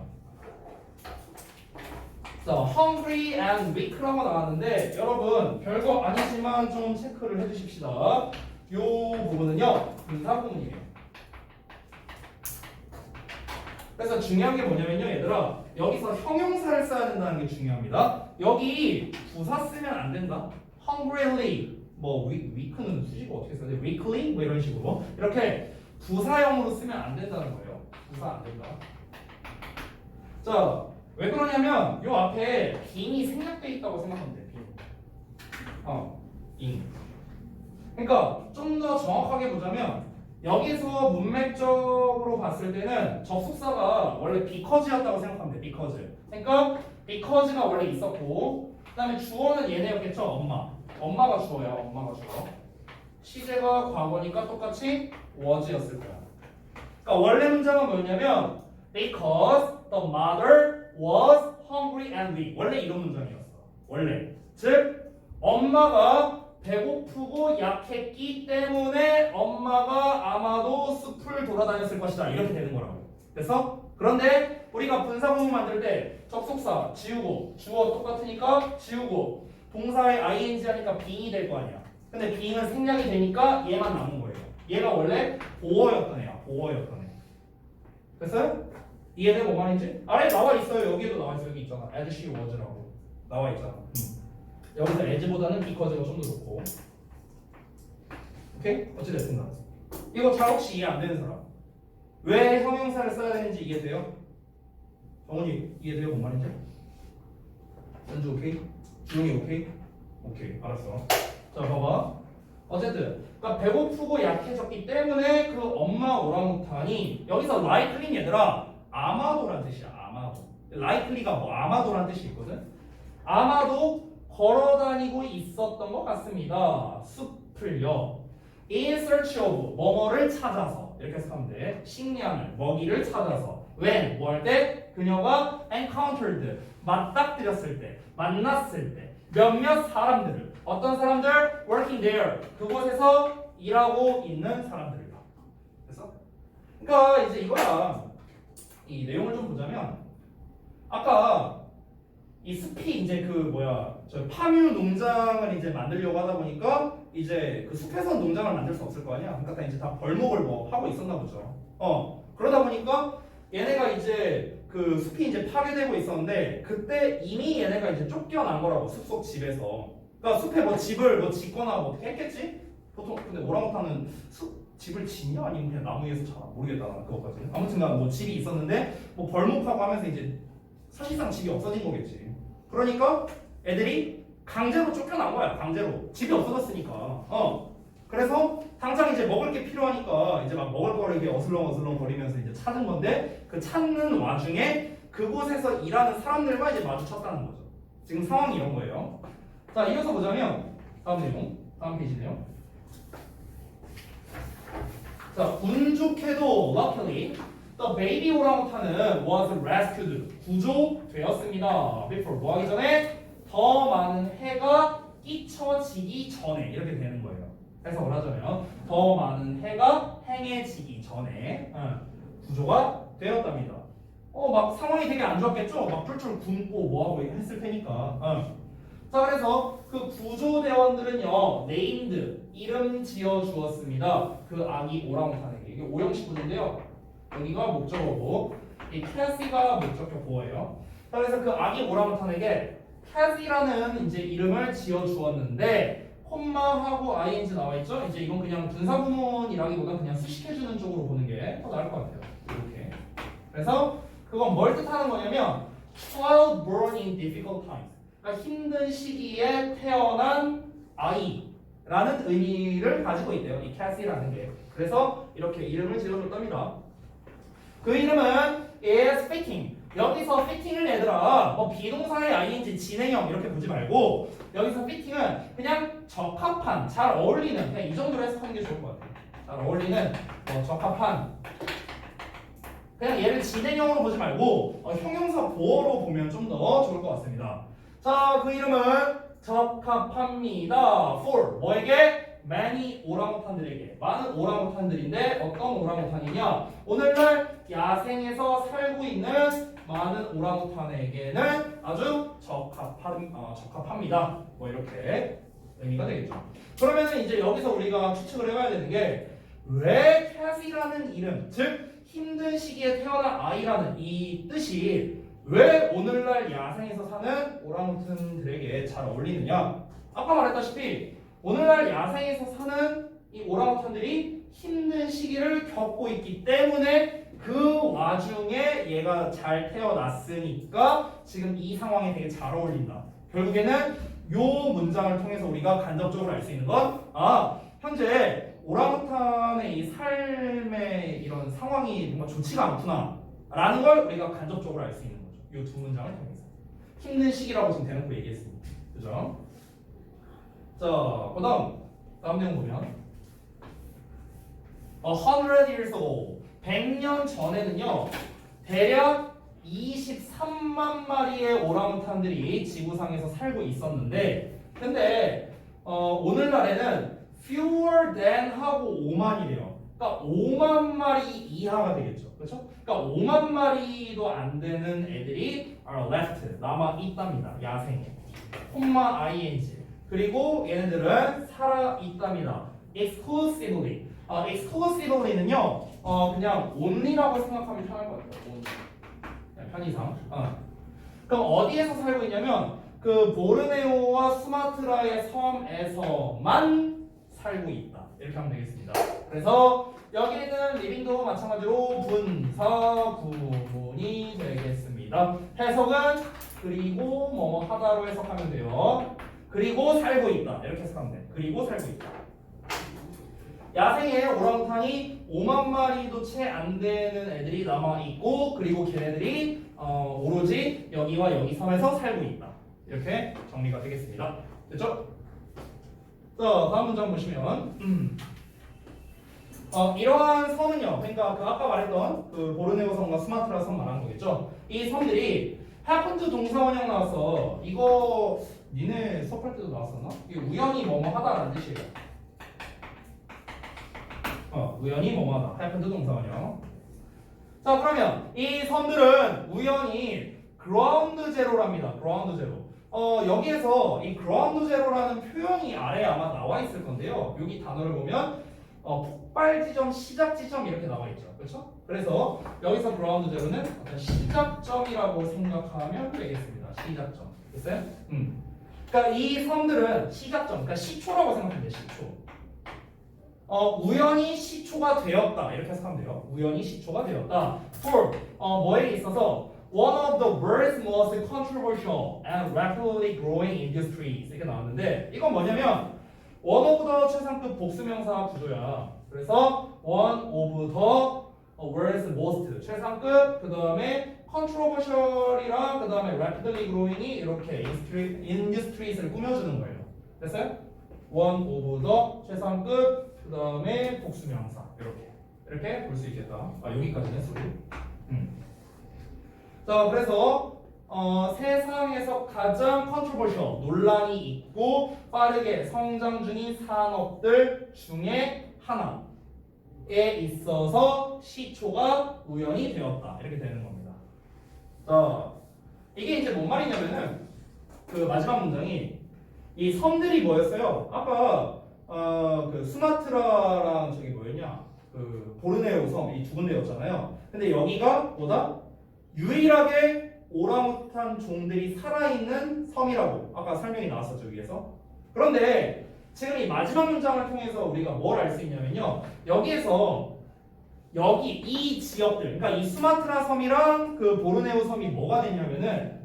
Speaker 1: 자, hungry and weak라고 나왔는데 여러분 별거 아니지만 좀 체크를 해주십시다. 요 부분은요 분사 부분이에요. 그래서 중요한 게 뭐냐면요, 얘들아, 여기서 형용사를 써야 된다는 게 중요합니다. 여기 부사 쓰면 안 된다. hungrily, 뭐 weak는 수식어 어떻게 써야 돼? weakly, 뭐 이런 식으로 이렇게 부사형으로 쓰면 안 된다는 거예요. 부사 안 된다. 자, 왜 그러냐면 요 앞에 빙이 생략돼 있다고 생각하면 돼. 빙. 그러니까 좀 더 정확하게 보자면 여기서 문맥적으로 봤을 때는 접속사가 원래 because였다고 생각하면 돼. because. 그러니까 because가 원래 있었고 그다음에 주어는 얘네였겠죠. 엄마가 주어야. 엄마가 주어. 시제가 과거니까 똑같이 was였을 거야. 그러니까 원래 문장은 뭐였냐면 because the mother was hungry and weak. 원래 이런 문장이었어. 원래. 즉 엄마가 배고프고 약했기 때문에 엄마가 아마도 숲을 돌아다녔을 것이다. 이렇게 되는 거라고. 됐어? 그런데 우리가 분사구문 만들 때 접속사 지우고 주어 똑같으니까 지우고 동사의 ing 하니까 being이 될 거 아니야. 근데 being은 생략이 되니까 얘만 남은 거예요. 얘가 원래 보어였던 애야. 보어였던 애. 됐어요? 이해돼? 뭐 말인지? 아래 나와 있어요. 여기에도 나와 있어. 여기 있잖아. as she was라고 나와 있잖아. 여기서 as보다는 because가 좀 더 좋고. 오케이? 어찌됐든 간에 이거 잘 혹시 이해 안 되는 사람? 왜 형용사를 써야 되는지 이해돼요? 정훈이 이해돼요? 뭔 말인지? 연주 오케이? 주용이 오케이? 오케이, 알았어. 자, 봐봐. 어쨌든 그러니까 배고프고 약해졌기 때문에 그 엄마 오랑우탄이 여기서 likely는 얘들아 아마도란 뜻이야. 아마도. likely가 뭐 아마도란 뜻이 있거든. 아마도 걸어다니고 있었던 것 같습니다. 숲을요. In search of 뭐뭐를 찾아서 이렇게 해석하면 돼. 식량을 먹이를 찾아서. When 뭐 할 때 그녀가 encountered 맞닥뜨렸을 때 만났을 때 몇몇 사람들을 어떤 사람들 working there 그곳에서 일하고 있는 사람들이다. 됐어? 그러니까 이제 이거야. 이 내용을 좀 보자면 아까 이 숲이 이제 그 뭐야 저 파뮤 농장을 이제 만들려고 하다 보니까 이제 그 숲에서 농장을 만들 수 없을 거 아니야. 그러니까 이제 다 벌목을 뭐 하고 있었나 보죠. 그러다 보니까 얘네가 이제 그 숲이 이제 파괴되고 있었는데 그때 이미 얘네가 이제 쫓겨난 거라고 숲속 집에서. 그러니까 숲에 뭐 집을 뭐 짓거나 뭐 어떻게 했겠지? 보통 근데 오랑우탄은 집을 짓냐 아니면 그냥 나무 위에서 자라 모르겠다 나는 그것까지는. 아무튼간 뭐 집이 있었는데 뭐 벌목하고 하면서 이제 사실상 집이 없어진 거겠지. 그러니까 애들이 강제로 쫓겨난 거야. 강제로 집이 없어졌으니까. 그래서 당장 이제 먹을 게 필요하니까 이제 막 먹을 거를 이게 어슬렁어슬렁 거리면서 이제 찾은 건데 그 찾는 와중에 그곳에서 일하는 사람들과 이제 마주쳤다는 거죠. 지금 상황이 이런 거예요. 자, 이어서 보자면 다음 내용, 다음 페이지 내용. 자, 운 좋게도 luckily the baby 오랑우탄은 was rescued 구조되었습니다. before 뭐 하기 전에 더 많은 해가 끼쳐지기 전에 이렇게 되는 거예요. 해석을 하자면 더 많은 해가 행해지기 전에 구조가 되었답니다. 막 상황이 되게 안 좋았겠죠? 막 쫄쫄 굶고 뭐하고 했을 테니까. 자, 그래서 그 구조대원들은요 named 이름 지어 주었습니다. 그 아기 오랑우탄에게. 이게 오형식 구조인데요. 여기가 목적어고 이 캐시가 목적격 보어예요. 그래서 그 아기 오랑우탄에게 캐시라는 이제 이름을 지어 주었는데 콤마하고 ing 나와 있죠? 이제 이건 그냥 분사 구문이라기보다 그냥 수식해 주는 쪽으로 보는 게 더 나을 것 같아요. 이렇게. 그래서 그건 뭘 뜻하는 거냐면 child born in difficult times. 그러니까 힘든 시기에 태어난 아이라는 의미를 가지고 있대요. 이 캐시라는 게. 그래서 이렇게 이름을 지어줬답니다. 그 이름은 is fitting. 여기서 fitting을 얘들아 뭐 비동사의 ing 진행형 이렇게 보지 말고 여기서 fitting은 그냥 적합한, 잘 어울리는 그냥 이 정도로 해석하는 게 좋을 것 같아요. 잘 어울리는 뭐 적합한 그냥 얘를 진행형으로 보지 말고 형용사 보어로 보면 좀 더 좋을 것 같습니다. 자, 그 이름은 적합합니다. for 뭐에게? many 오랑우탄들에게. 많은 오랑우탄들인데 어떤 오랑우탄이냐? 오늘날 야생에서 살고 있는 많은 오랑우탄에게는 아주 적합합니다. 뭐 이렇게 의미가 되겠죠. 그러면 이제 여기서 우리가 추측을 해봐야 되는 게 왜 캐시라는 이름, 즉 힘든 시기에 태어난 아이라는 이 뜻이 왜 오늘날 야생에서 사는 오랑우탄들에게 잘 어울리느냐? 아까 말했다시피 오늘날 야생에서 사는 이 오랑우탄들이 힘든 시기를 겪고 있기 때문에 그 와중에 얘가 잘 태어났으니까 지금 이 상황에 되게 잘 어울린다. 결국에는 요 문장을 통해서 우리가 간접적으로 알 수 있는 건 현재 오랑우탄의 이 삶의 이런 상황이 뭔가 좋지가 않구나 라는 걸 우리가 간접적으로 알 수 있는 거죠. 이 두 문장을 통해서. 힘든 시기라고 지금 대놓고 얘기했습니다. 그죠? 자, 그 다음 내용 보면 100 years ago 100년 전에는요 대략 23만 마리의 오랑우탄들이 지구상에서 살고 있었는데 근데 오늘날에는 fewer than 하고 5만이래요. 그러니까 5만 마리 이하가 되겠죠. 그렇죠? 그러니까 5만 마리도 안 되는 애들이 are left 남아 있답니다. 야생에. 콤마 ing. 그리고 얘네들은 살아 있답니다. exclusively. exclusively는요. 그냥 only라고 생각하면 편할 것 같아요. only. 그냥 편의상. 그럼 어디에서 살고 있냐면 그 보르네오와 수마트라의 섬에서만 살고 있다. 이렇게 하면 되겠습니다. 그래서 여기 있는 리빙도 마찬가지로 분사 구문이 되겠습니다. 해석은 그리고 뭐뭐 하다로 해석하면 돼요. 그리고 살고 있다. 이렇게 해석하면 돼. 그리고 살고 있다. 야생에 오랑우탄이 5만 마리도 채 안 되는 애들이 남아 있고 그리고 걔네들이 오로지 여기와 여기 섬에서 살고 있다. 이렇게 정리가 되겠습니다. 됐죠? 자, 다음 문장 보시면 이러한 섬은요. 그러니까 그 아까 말했던 그 보르네오 섬과 수마트라 섬 말하는 거겠죠. 이 섬들이 happen 동사원형 나와서 이거 니네 수업할 때도 나왔었나? 이게 우연히 뭐뭐 하다라는 뜻이에요. 우연히 뭐뭐 하다. happen 동사원형. 자, 그러면 이 섬들은 우연히 ground zero랍니다. ground zero. 여기에서 이 ground zero라는 표현이 아래에 아마 나와 있을 건데요. 여기 단어를 보면 폭발 지점, 시작 지점 이렇게 나와 있죠. 그렇죠? 그래서 여기서 ground zero는 어떤 시작점이라고 생각하면 되겠습니다. 시작점. 됐어요? 그러니까 이 섬들은 시작점, 그러니까 시초라고 생각하면 돼요. 시초. 우연히 시초가 되었다. 이렇게 해석하면 돼요. 우연히 시초가 되었다. for 뭐에 있어서 one of the world's most controversial and rapidly growing industries 이렇게 나왔는데 이건 뭐냐면 one of the 최상급 복수명사 구조야. 그래서 one of the world's most 최상급 그 다음에 controversial이랑 그 다음에 rapidly growing이 이렇게 industries를 꾸며주는 거예요. 됐어요? one of the 최상급 그 다음에 복수명사 이렇게 볼 수 있겠다. 여기까지는 소리. 자, 그래서 세상에서 가장 컨트로버셜 논란이 있고 빠르게 성장 중인 산업들 중에 하나에 있어서 시초가 우연히 되었다. 이렇게 되는 겁니다. 자, 이게 이제 뭔 말이냐면은 그 마지막 문장이 이 섬들이 뭐였어요? 아까 그 수마트라랑 저기 뭐였냐? 그 보르네오 섬 이 두 군데였잖아요. 근데 여기가 뭐다? 유일하게 오랑우탄 종들이 살아있는 섬이라고 아까 설명이 나왔었죠 위에서. 그런데 지금 이 마지막 문장을 통해서 우리가 뭘 알 수 있냐면요. 여기에서 여기 이 지역들, 그러니까 이 수마트라 섬이랑 그 보르네오 섬이 뭐가 되냐면은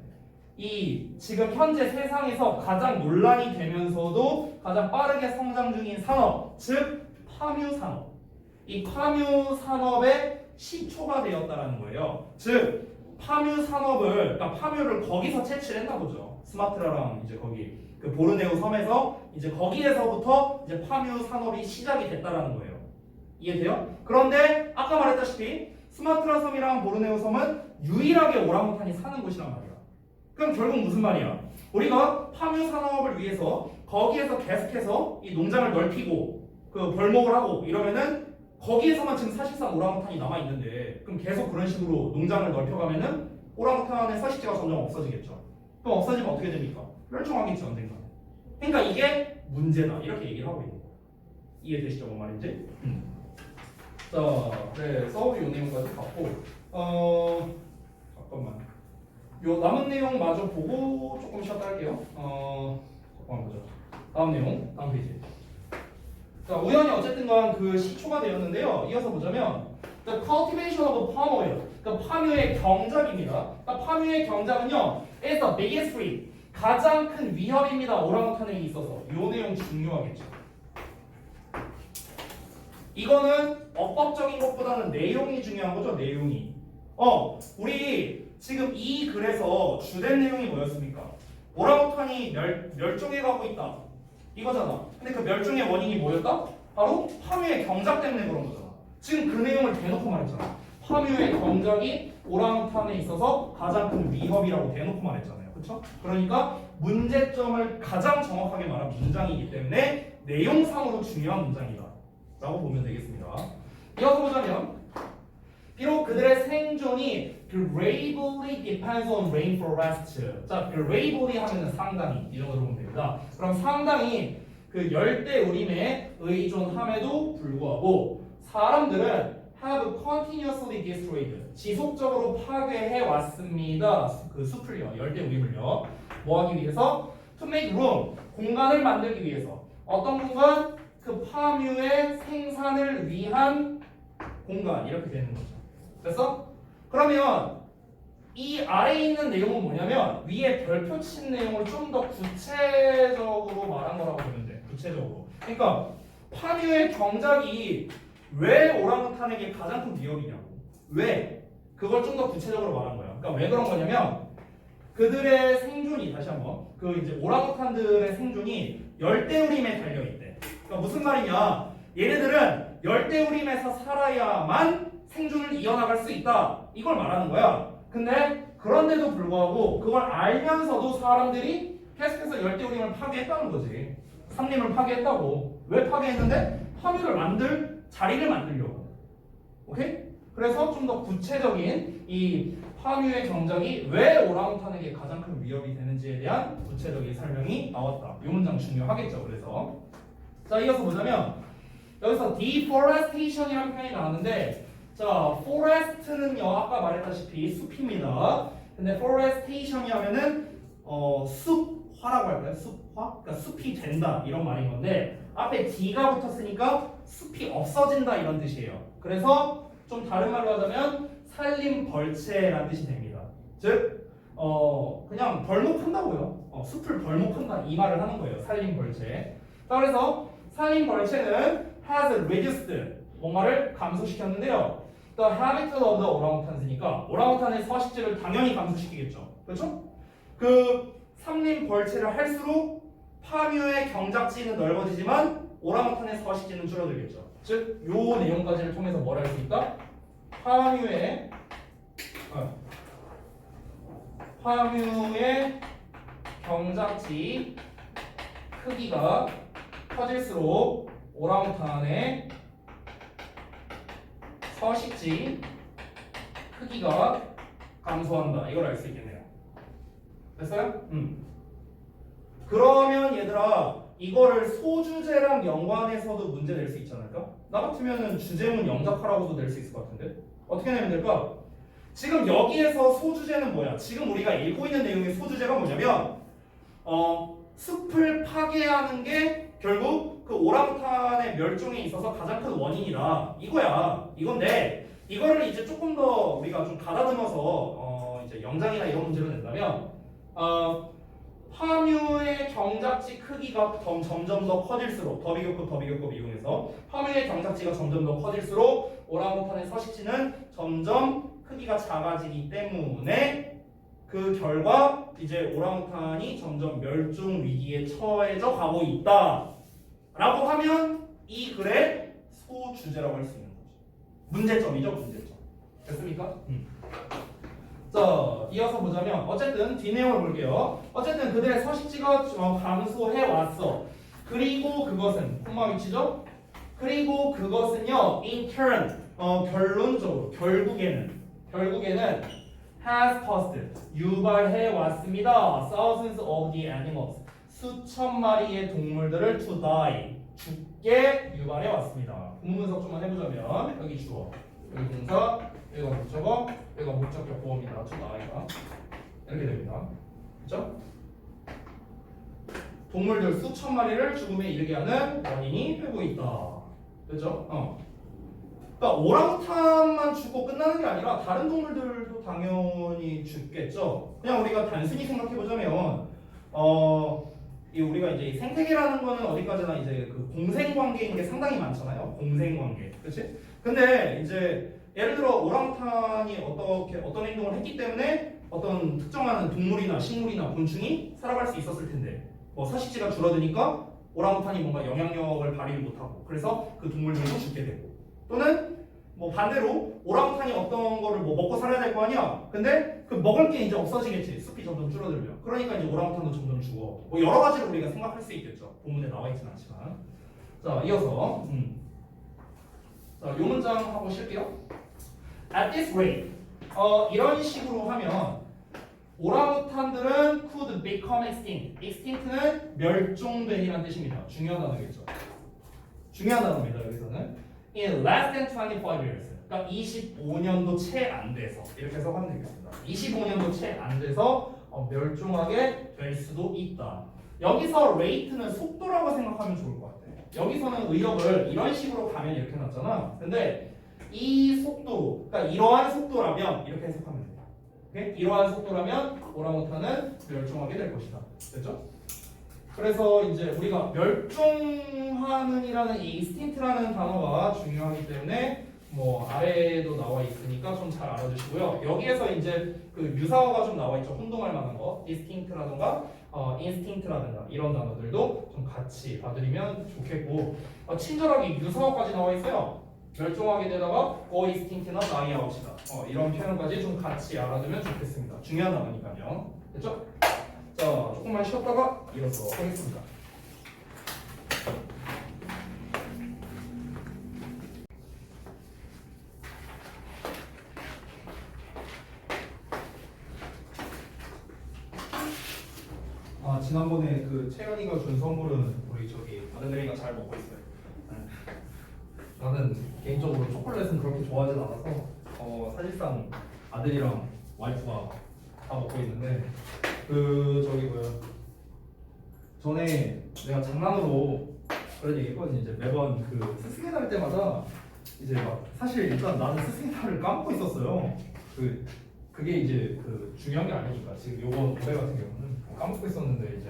Speaker 1: 이 지금 현재 세상에서 가장 논란이 되면서도 가장 빠르게 성장 중인 산업, 즉 파묘 산업. 이 파묘 산업의 시초가 되었다라는 거예요. 즉 파묘 산업을, 그러니까 파묘를 거기서 채취를 했나 보죠. 스마트라랑 이제 거기 그 보르네오 섬에서 이제 거기에서부터 이제 파묘 산업이 시작이 됐다라는 거예요. 이해돼요? 그런데 아까 말했다시피 스마트라 섬이랑 보르네오 섬은 유일하게 오랑우탄이 사는 곳이란 말이야. 그럼 결국 무슨 말이야? 우리가 파묘 산업을 위해서 거기에서 계속해서 이 농장을 넓히고 그 벌목을 하고 이러면은 거기에서만 지금 사실상 오랑우탄이 남아 있는데 그럼 계속 그런 식으로 농장을 넓혀가면은 오랑우탄의 서식지가 점점 없어지겠죠. 그럼 없어지면 어떻게 됩니까? 멸종하겠죠 언젠가. 그러니까 이게 문제다 이렇게 얘기를 하고 있는 거예요. 이해되시죠 뭔 말인지? 자, 그래서 우리 요 내용까지 봤고 잠깐만 요 남은 내용 마저 보고 조금 쉬었다 할게요. 잠깐만 보자. 다음 내용, 다음 페이지. 자, 우연히 어쨌든간 그 시초가 되었는데요. 이어서 보자면 The cultivation of palm oil. 그러니까 파묘의 경작입니다. 그러니까 파묘의 경작은요, is the biggest threat. 가장 큰 위협입니다. 오랑우탄에 있어서. 이 내용 중요하겠죠. 이거는 어법적인 것보다는 내용이 중요한 거죠. 내용이. 우리 지금 이 글에서 주된 내용이 뭐였습니까? 오랑우탄이 멸종해 가고 있다. 이거잖아. 근데 그 멸종의 원인이 뭐였다? 바로 파묘의 경작 때문에 그런 거잖아. 지금 그 내용을 대놓고 말했잖아. 파묘의 경작이 오랑우탄에 있어서 가장 큰 위협이라고 대놓고 말했잖아요. 그렇죠? 그러니까 문제점을 가장 정확하게 말한 문장이기 때문에 내용상으로 중요한 문장이다 라고 보면 되겠습니다. 이어서 보자면 비록 그들의 생존이 gravely depends on rainforest. 자, gravely 하면은 상당히 이 정도로 보면 됩니다. 그럼 상당히 그 열대우림에 의존함에도 불구하고 사람들은 have continuously destroyed. 지속적으로 파괴해 왔습니다. 그 숲을요, 열대우림을요. 뭐 하기 위해서? to make room. 공간을 만들기 위해서. 어떤 공간? 그 파묘의 생산을 위한 공간. 이렇게 되는 거죠. 됐어? 그러면 이 아래에 있는 내용은 뭐냐면 위에 별표 친 내용을 좀 더 구체적으로 말한 거라고 보면 돼. 구체적으로. 그러니까 파묘의 경작이 왜 오랑우탄에게 가장 큰 위협이냐고. 왜? 그걸 좀 더 구체적으로 말한 거야. 그러니까 왜 그런 거냐면 그들의 생존이 다시 한번 그 이제 오랑우탄들의 생존이 열대우림에 달려 있대. 그러니까 무슨 말이냐? 얘네들은 열대우림에서 살아야만 생존을 이어나갈 수 있다. 이걸 말하는 거야. 근데 그런데도 불구하고 그걸 알면서도 사람들이 계속해서 열대우림을 파괴했다는 거지. 산림을 파괴했다고. 왜 파괴했는데? 파묘를 만들 자리를 만들려고. 오케이? 그래서 좀 더 구체적인 이 파묘의 경작이 왜 오랑우탄에게 가장 큰 위협이 되는지에 대한 구체적인 설명이 나왔다. 이 문장 중요하겠죠. 그래서 자, 이어서 보자면 여기서 deforestation이라는 표현이 나왔는데 자, forest는요 아까 말했다시피 숲입니다. 근데 forestation이 하면은 숲화라고 할까요? 숲화? 그러니까 숲이 된다 이런 말인 건데 앞에 D가 붙었으니까 숲이 없어진다 이런 뜻이에요. 그래서 좀 다른 말로 하자면 산림벌채라는 뜻이 됩니다. 즉 그냥 벌목한다고요. 숲을 벌목한다 이 말을 하는 거예요. 산림벌채. 자, 그래서 산림벌채는 has reduced 뭔가를 감소시켰는데요. The habitat of the orangutans니까 오랑우탄의 서식지를 당연히 감소시키겠죠. 그렇죠? 그 산림벌채를 할수록 파묘의 경작지는 넓어지지만 오랑우탄의 서식지는 줄어들겠죠. 즉, 요 내용까지를 통해서 뭘 할 수 있다? 파묘의 경작지 크기가 커질수록 오랑우탄의 서식지 크기가 감소한다. 이걸 알 수 있겠네요. 됐어요? 그러면 얘들아 이거를 소주제랑 연관해서도 문제 낼 수 있지 않을까? 나 같으면은 주제문 영작하라고도 낼 수 있을 것 같은데 어떻게 내면 될까? 지금 여기에서 소주제는 뭐야? 지금 우리가 읽고 있는 내용의 소주제가 뭐냐면 숲을 파괴하는 게 결국 그 오랑우탄의 멸종에 있어서 가장 큰 원인이다 이거야. 이건데 이거를 이제 조금 더 우리가 좀 가다듬어서 이제 영장이나 이런 문제로 낸다면 파묘의 경작지 크기가 점점 더 커질수록 더비교급 이용해서 파묘의 경작지가 점점 더 커질수록 오랑우탄의 서식지는 점점 크기가 작아지기 때문에 그 결과 이제 오랑우탄이 점점 멸종 위기에 처해져 가고 있다 라고 하면 이 글의 소주제라고 할 수 있는 거죠. 문제점이죠. 문제점. 됐습니까? 자, 이어서 보자면 어쨌든 뒷내용을 볼게요. 어쨌든 그들의 서식지가 감소해 왔어. 그리고 그것은 콤마 위치죠? 그리고 그것은요 in turn 결론적으로 결국에는 has caused 유발해 왔습니다. thousands of the animals 수천 마리의 동물들을 to die 죽게 유발해 왔습니다. 구문 분석 좀만 해보자면 여기 주어 여기 동사 여기가 목적어 여기가 목적격 보험이다. to die가 이렇게 됩니다. 그렇죠? 동물들 수천 마리를 죽음에 이르게 하는 원인이 되고 있다. 됐죠? 그러니까 오랑우탄만 죽고 끝나는 게 아니라 다른 동물들도 당연히 죽겠죠. 그냥 우리가 단순히 생각해 보자면 이 우리가 이제 생태계라는 거는 어디까지나 이제 그 공생관계인 게 상당히 많잖아요. 공생관계, 그렇지? 근데 이제 예를 들어 오랑우탄이 어떤 행동을 했기 때문에 어떤 특정한 동물이나 식물이나 곤충이 살아갈 수 있었을 텐데 뭐 서식지가 줄어드니까 오랑우탄이 뭔가 영향력을 발휘를 못하고 그래서 그 동물들도 죽게 되고 또는 뭐 반대로 오랑우탄이 어떤 거를 뭐 먹고 살아야 될 거 아니야. 근데 그 먹을 게 이제 없어지겠지. 숲이 점점 줄어들면. 그러니까 이제 오랑우탄도 점점 죽어. 뭐 여러 가지로 우리가 생각할 수 있겠죠. 본문에 나와 있지는 않지만. 자, 이어서 자, 요 문장 하고 쉴게요. At this rate. 이런 식으로 하면 오랑우탄들은 could become extinct. extinct는 멸종된이라는 뜻입니다. 중요한 단어겠죠. 중요한 단어입니다. 여기서는. In less than 25 years. 그러니까 25년도 채 안 돼서 이렇게 해석하면 되겠습니다. 25년도 채 안 돼서 멸종하게 될 수도 있다. 여기서 rate는 속도라고 생각하면 좋을 것 같아요. 여기서는 의역을 이런 식으로 가면 이렇게 놨잖아. 근데 이 속도, 그러니까 이러한 속도라면 이렇게 해석하면 돼요. 오케이? 이러한 속도라면 오랑우탄은 멸종하게 될 것이다. 됐죠? 그래서 이제 우리가 멸종하는이라는 이 extinct라는 단어가 중요하기 때문에 뭐 아래에도 나와 있으니까 좀 잘 알아두시고요. 여기에서 이제 그 유사어가 좀 나와 있죠. 혼동할 만한 거, distinct라든가 instinct라든가 이런 단어들도 좀 같이 봐드리면 좋겠고 친절하게 유사어까지 나와 있어요. 멸종하게 되다가 go extinct나 die out이다. 이런 표현까지 좀 같이 알아두면 좋겠습니다. 중요한 단어니까요. 됐죠? 자, 조금만 쉬었다가 이어서 하겠습니다. 지난번에 그 채연이가 준 선물은 우리 저기 아들내미가 잘 먹고 있어요. 나는 개인적으로 초콜릿은 그렇게 좋아하진 않아서 사실상 아들이랑 와이프가 다 먹고 있는데 그 저기 뭐야 전에 내가 장난으로 그런 얘기했거든요. 이제 매번 그 스승의 날 때마다 이제 막 사실 일단 나는 스승의 날을 까먹고 있었어요. 그게 이제 그 중요한 게 아니니까 지금 요번 노래 같은 경우는 까먹고 있었는데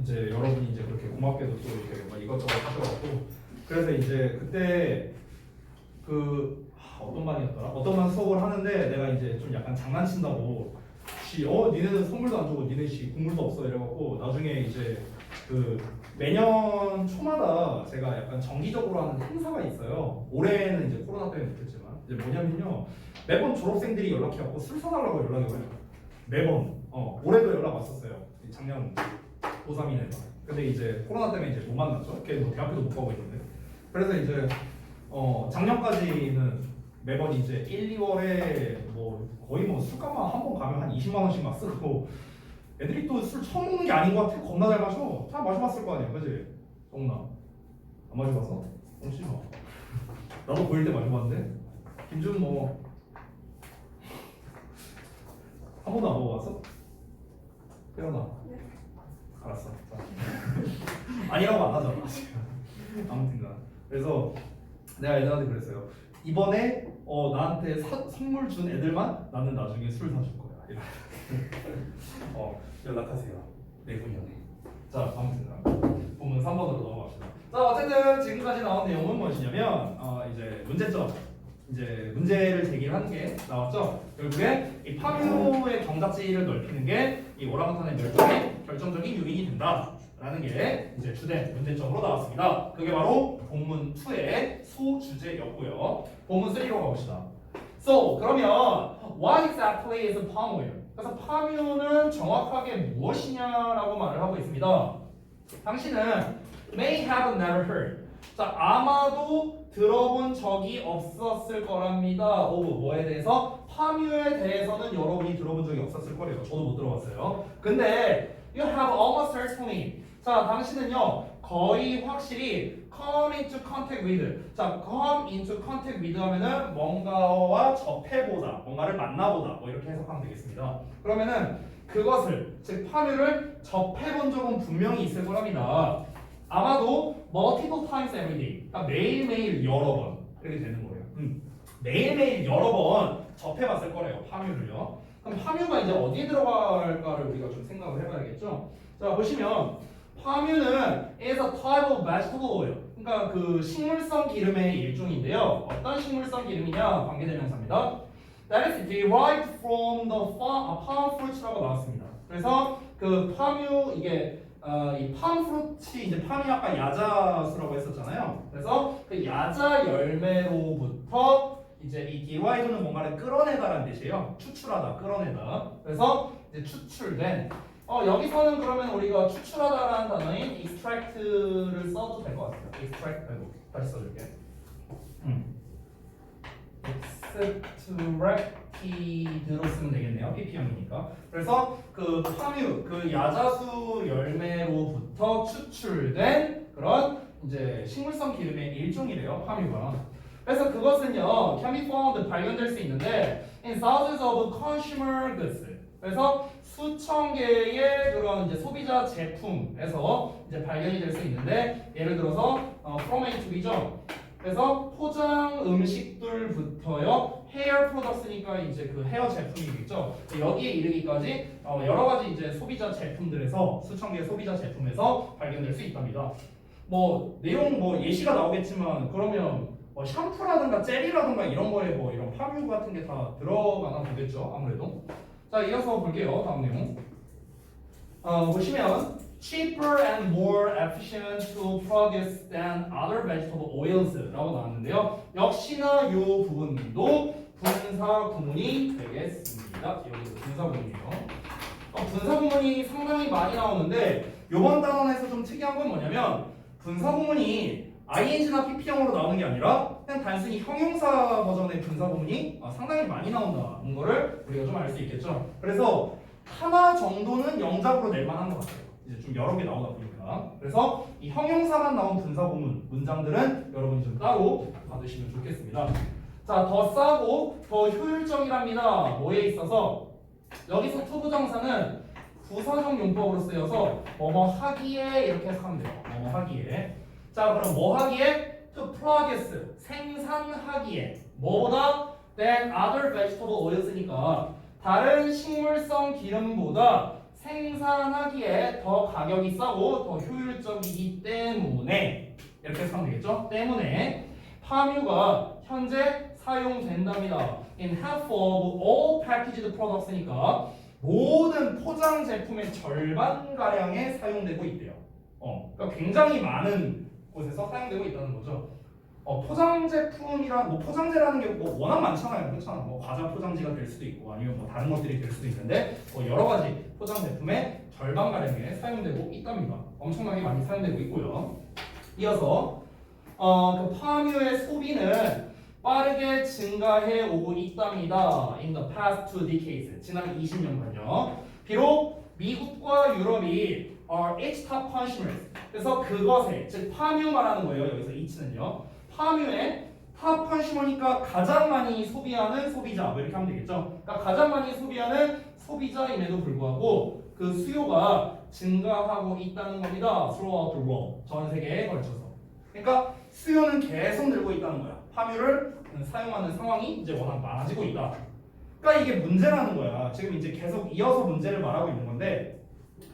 Speaker 1: 이제 여러분이 이제 그렇게 고맙게도 또 이렇게 막 이것저것 하셔갖고 그래서 이제 그때 어떤 반이었더라? 어떤 반 수업을 하는데 내가 이제 좀 약간 장난친다고 니네는 선물도 안 주고 니네 국물도 없어 이래갖고 나중에 이제 매년 초마다 제가 약간 정기적으로 하는 행사가 있어요. 올해는 이제 코로나 때문에 못했지만 이제 뭐냐면요 매번 졸업생들이 연락해갖고 술 사달라고 연락이 와요. 매번 올해도 연락 왔었어요. 작년 고3이네가. 근데 이제 코로나 때문에 이제 못 만났죠. 걔 뭐 대학교도 못 가고 있는데. 그래서 이제 작년까지는 매번 이제 1, 2월에 뭐 거의 뭐 술값만 한 번 가면 한 20만 원씩 막 쓰고 애들이 또 술 처음 먹는 게 아닌 것 같아. 겁나 잘 마셔. 다 마셔봤을 거 아니야, 그지? 정나 안 마셔봤어? 싫어. 나도 보일 때 마셔봤는데. 김준 뭐 한 번도 안 먹어봤어? 태연아.
Speaker 3: 네.
Speaker 1: 알았어. 자. 아니라고 안 하잖아. 아무튼간. 그래서 내가 애들한테 그랬어요. 이번에 나한테 선물 준 애들만 나는 나중에 술 사줄 거야. 연락하세요. 내후년에. 자, 아무튼간 본문 3번으로 넘어갑시다. 자, 어쨌든 지금까지 나온 내용은 무엇이냐면 이제 문제점. 이제 문제를 제기한 게 나왔죠. 결국에 이 파묘의 경작지를 넓히는 게 이 오랑우탄의 멸종에 결정적인 요인이 된다라는 게 이제 주된 문제점으로 나왔습니다. 그게 바로 본문 2의 소주제였고요. 본문 3로 가봅시다. So 그러면 what exactly is 파묘? 그래서 파묘는 정확하게 무엇이냐라고 말을 하고 있습니다. 당신은 may have never heard. 자, 아마도 들어본 적이 없었을 거랍니다. 뭐에 대해서? 파묘에 대해서는 여러분이 들어본 적이 없었을 거래요. 저도 못 들어봤어요. 근데 you have almost certainly. 자, 당신은요 거의 확실히 come into contact with. 자, come into contact with 하면은 뭔가와 접해보다, 뭔가를 만나보다, 뭐 이렇게 해석하면 되겠습니다. 그러면은 그것을, 즉 파묘를 접해본 적은 분명히 있을 거랍니다. 아마도 multiple times every day. 그러니까 매일매일 여러 번 이렇게 되는 거예요. 매일매일 여러 번 접해봤을 거래요. 파묘를요. 그럼 파묘가 이제 어디에 들어갈까를 우리가 좀 생각을 해봐야겠죠. 자, 보시면 파묘는 is a type of vegetable oil. 그러니까 그 식물성 기름의 일종인데요. 어떤 식물성 기름이냐? 관계대명사입니다. That is derived from the palm fruits라고 나왔습니다. 그래서 그 파묘 이게 이 팜프루트 이제 팜이 아까 야자수라고 했었잖아요. 그래서 그 야자 열매로부터 이제 이 derive는 뭔가를 끌어내다라는 뜻이에요. 추출하다, 끌어내다. 그래서 이제 추출된. 여기서는 그러면 우리가 추출하다라는 단어인 extract를 써도 될 것 같아요. extract. 다시 써줄게. extract로 쓰면 되겠네요. ppm이니까. 그래서 그 파뮤, 그 야자수 열매로부터 추출된 그런 이제 식물성 기름의 일종이래요. 파뮤가. 그래서 그것은요, can be found, 발견될 수 있는데 in thousands of consumer goods. 그래서 수천 개의 그런 이제 소비자 제품에서 이제 발견이 될 수 있는데 예를 들어서 from A to B죠. 그래서 포장 음식들부터요, 헤어 프로덕트니까 이제 그 헤어 제품이겠죠. 여기에 이르기까지 여러 가지 이제 소비자 제품들에서 수천 개의 소비자 제품에서 발견될 수 있답니다. 뭐 내용 뭐 예시가 나오겠지만 그러면 샴푸라든가 젤이라든가 이런 거에 뭐 이런 파뮤 같은 게 다 들어가나 보겠죠. 아무래도. 자, 이어서 볼게요. 다음 내용. 보시면 cheaper and more efficient to produce than other vegetable oils라고 나왔는데요. 역시나 이 부분도 분사 구문이 되겠습니다. 여기도 분사 구문이에요. 분사 구문이 상당히 많이 나오는데 이번 단원에서 좀 특이한 건 뭐냐면 분사 구문이 ing나 pp형으로 나오는 게 아니라 그냥 단순히 형용사 버전의 분사 구문이 상당히 많이 나온다는 거를 우리가 좀 알 수 있겠죠. 그래서 하나 정도는 영작으로 낼 만한 것 같아요. 이제 좀 여러 개 나오다 보니까. 그래서 이 형용사만 나온 분사 구문 문장들은 여러분이 좀 따로 받으시면 좋겠습니다. 자, 더 싸고 더 효율적이랍니다. 뭐에 있어서? 여기서 투부정사는 부사적 용법으로 쓰여서 뭐뭐 하기에 이렇게 해석하면 돼요. 뭐뭐 하기에. 자, 그럼 뭐 하기에? To produce, 생산하기에. 뭐보다? Than other vegetable oils니까 다른 식물성 기름보다 생산하기에 더 가격이 싸고 더 효율적이기 때문에 이렇게 해석하면 되겠죠? 때문에 파뮤가 현재 사용된답니다. In half of all packaged products니까 모든 포장 제품의 절반 가량에 사용되고 있대요. 그러니까 굉장히 많은 곳에서 사용되고 있다는 거죠. 포장 제품이란 뭐 포장재라는 게 뭐 워낙 많잖아요. 그렇잖아. 뭐 과자 포장지가 될 수도 있고 아니면 뭐 다른 것들이 될 수도 있는데 뭐 여러 가지 포장 제품의 절반 가량에 사용되고 있답니다. 엄청나게 많이 사용되고 있고요. 이어서 그 파뮤의 소비는 빠르게 증가해 오고 있답니다. In the past 2 decades, 지난 20년간요. 비록 미국과 유럽이 are each top consumers. 그래서 그것에 즉 파뮤 말하는 거예요. 여기서 each는요. 파뮤의 top consumer니까 가장 많이 소비하는 소비자 뭐 이렇게 하면 되겠죠. 그러니까 가장 많이 소비하는 소비자임에도 불구하고 그 수요가 증가하고 있다는 겁니다. throughout the world. 전 세계에 걸쳐서. 그러니까 수요는 계속 늘고 있다는 거야. 파뮤를 사용하는 상황이 이제 워낙 많아지고 있다. 그러니까 이게 문제라는 거야. 지금 이제 계속 이어서 문제를 말하고 있는 건데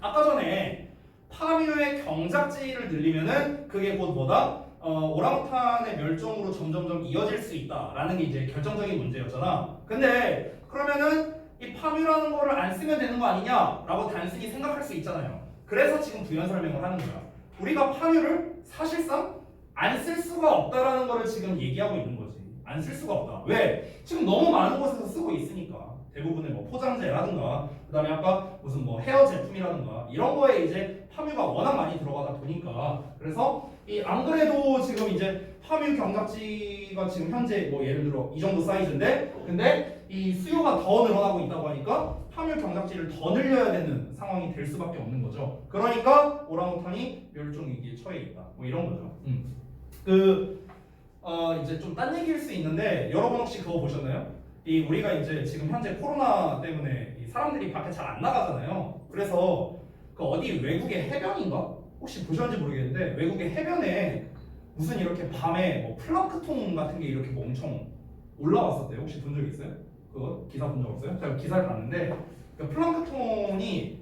Speaker 1: 아까 전에 파뮤의 경작지를 늘리면은 그게 곧 뭐다? 오랑우탄의 멸종으로 점점점 이어질 수 있다라는 게 이제 결정적인 문제였잖아. 근데 그러면은 이 파뮤라는 거를 안 쓰면 되는 거 아니냐라고 단순히 생각할 수 있잖아요. 그래서 지금 부연 설명을 하는 거야. 우리가 파뮤를 사실상 안 쓸 수가 없다라는 거를 지금 얘기하고 있는 거지. 안 쓸 수가 없다. 왜? 지금 너무 많은 곳에서 쓰고 있으니까. 대부분의 뭐 포장재라든가 그다음에 아까 무슨 뭐 헤어 제품이라든가 이런 거에 이제 파뮤가 워낙 많이 들어가다 보니까 그래서 이 안 그래도 지금 이제 파뮤 경작지가 지금 현재 뭐 예를 들어 이 정도 사이즈인데 근데 이 수요가 더 늘어나고 있다고 하니까 파뮤 경작지를 더 늘려야 되는 상황이 될 수밖에 없는 거죠. 그러니까 오랑우탄이 멸종 위기에 처해 있다. 뭐 이런 거죠. 이제 좀 딴 얘기일 수 있는데 여러분 혹시 그거 보셨나요? 이 우리가 이제 지금 현재 코로나 때문에 이 사람들이 밖에 잘 안 나가잖아요. 그래서 그 어디 외국의 해변인가? 혹시 보셨는지 모르겠는데 외국의 해변에 무슨 이렇게 밤에 뭐 플랑크톤 같은 게 이렇게 뭐 엄청 올라왔었대요. 혹시 본 적 있어요? 그거 기사 본 적 없어요? 제가 기사를 봤는데 그 플랑크톤이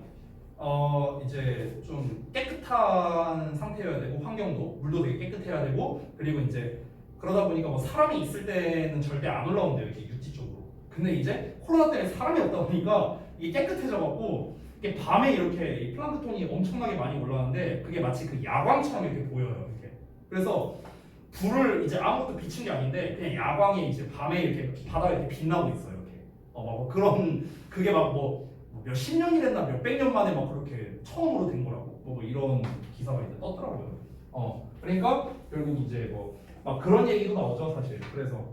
Speaker 1: 이제 좀 깨끗한 상태여야 되고 환경도 물도 되게 깨끗해야 되고 그리고 이제 그러다 보니까 뭐 사람이 있을 때는 절대 안 올라온대요. 이렇게 육지 쪽으로. 근데 이제 코로나 때문에 사람이 없다 보니까 이게 깨끗해져 갖고 이게 밤에 이렇게 이 플랑크톤이 엄청나게 많이 올라왔는데 그게 마치 그 야광처럼 이렇게 보여요. 이렇게. 그래서 불을 이제 아무것도 비춘 게 아닌데 그냥 야광이 이제 밤에 이렇게 바다에 이렇게 빛나고 있어요. 이렇게. 막 그런 그게 막 뭐 몇십 년이 됐나 몇백 년 만에 막 그렇게 처음으로 된 거라고 뭐 이런 기사가 이제 떴더라고요. 그러니까 결국 이제 뭐 막 그런 얘기도 나오죠 사실. 그래서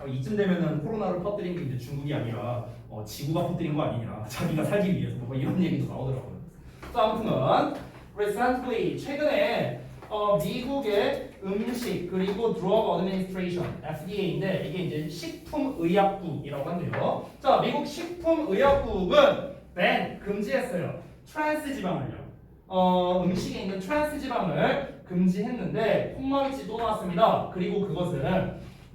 Speaker 1: 이쯤 되면은 코로나를 퍼뜨린 게 이제 중국이 아니라 지구가 퍼뜨린 거 아니냐 자기가 살기 위해서 뭐 이런 얘기도 나오더라고요. 자 아무튼간 recently 최근에 미국의 음식 그리고 Drug Administration FDA인데 이게 이제 식품의약국이라고 한대요. 자 미국 식품의약국은 ban 금지했어요. 트랜스 지방을요. 음식에 있는 트랜스 지방을 금지했는데 콩마비치 또 나왔습니다. 그리고 그것은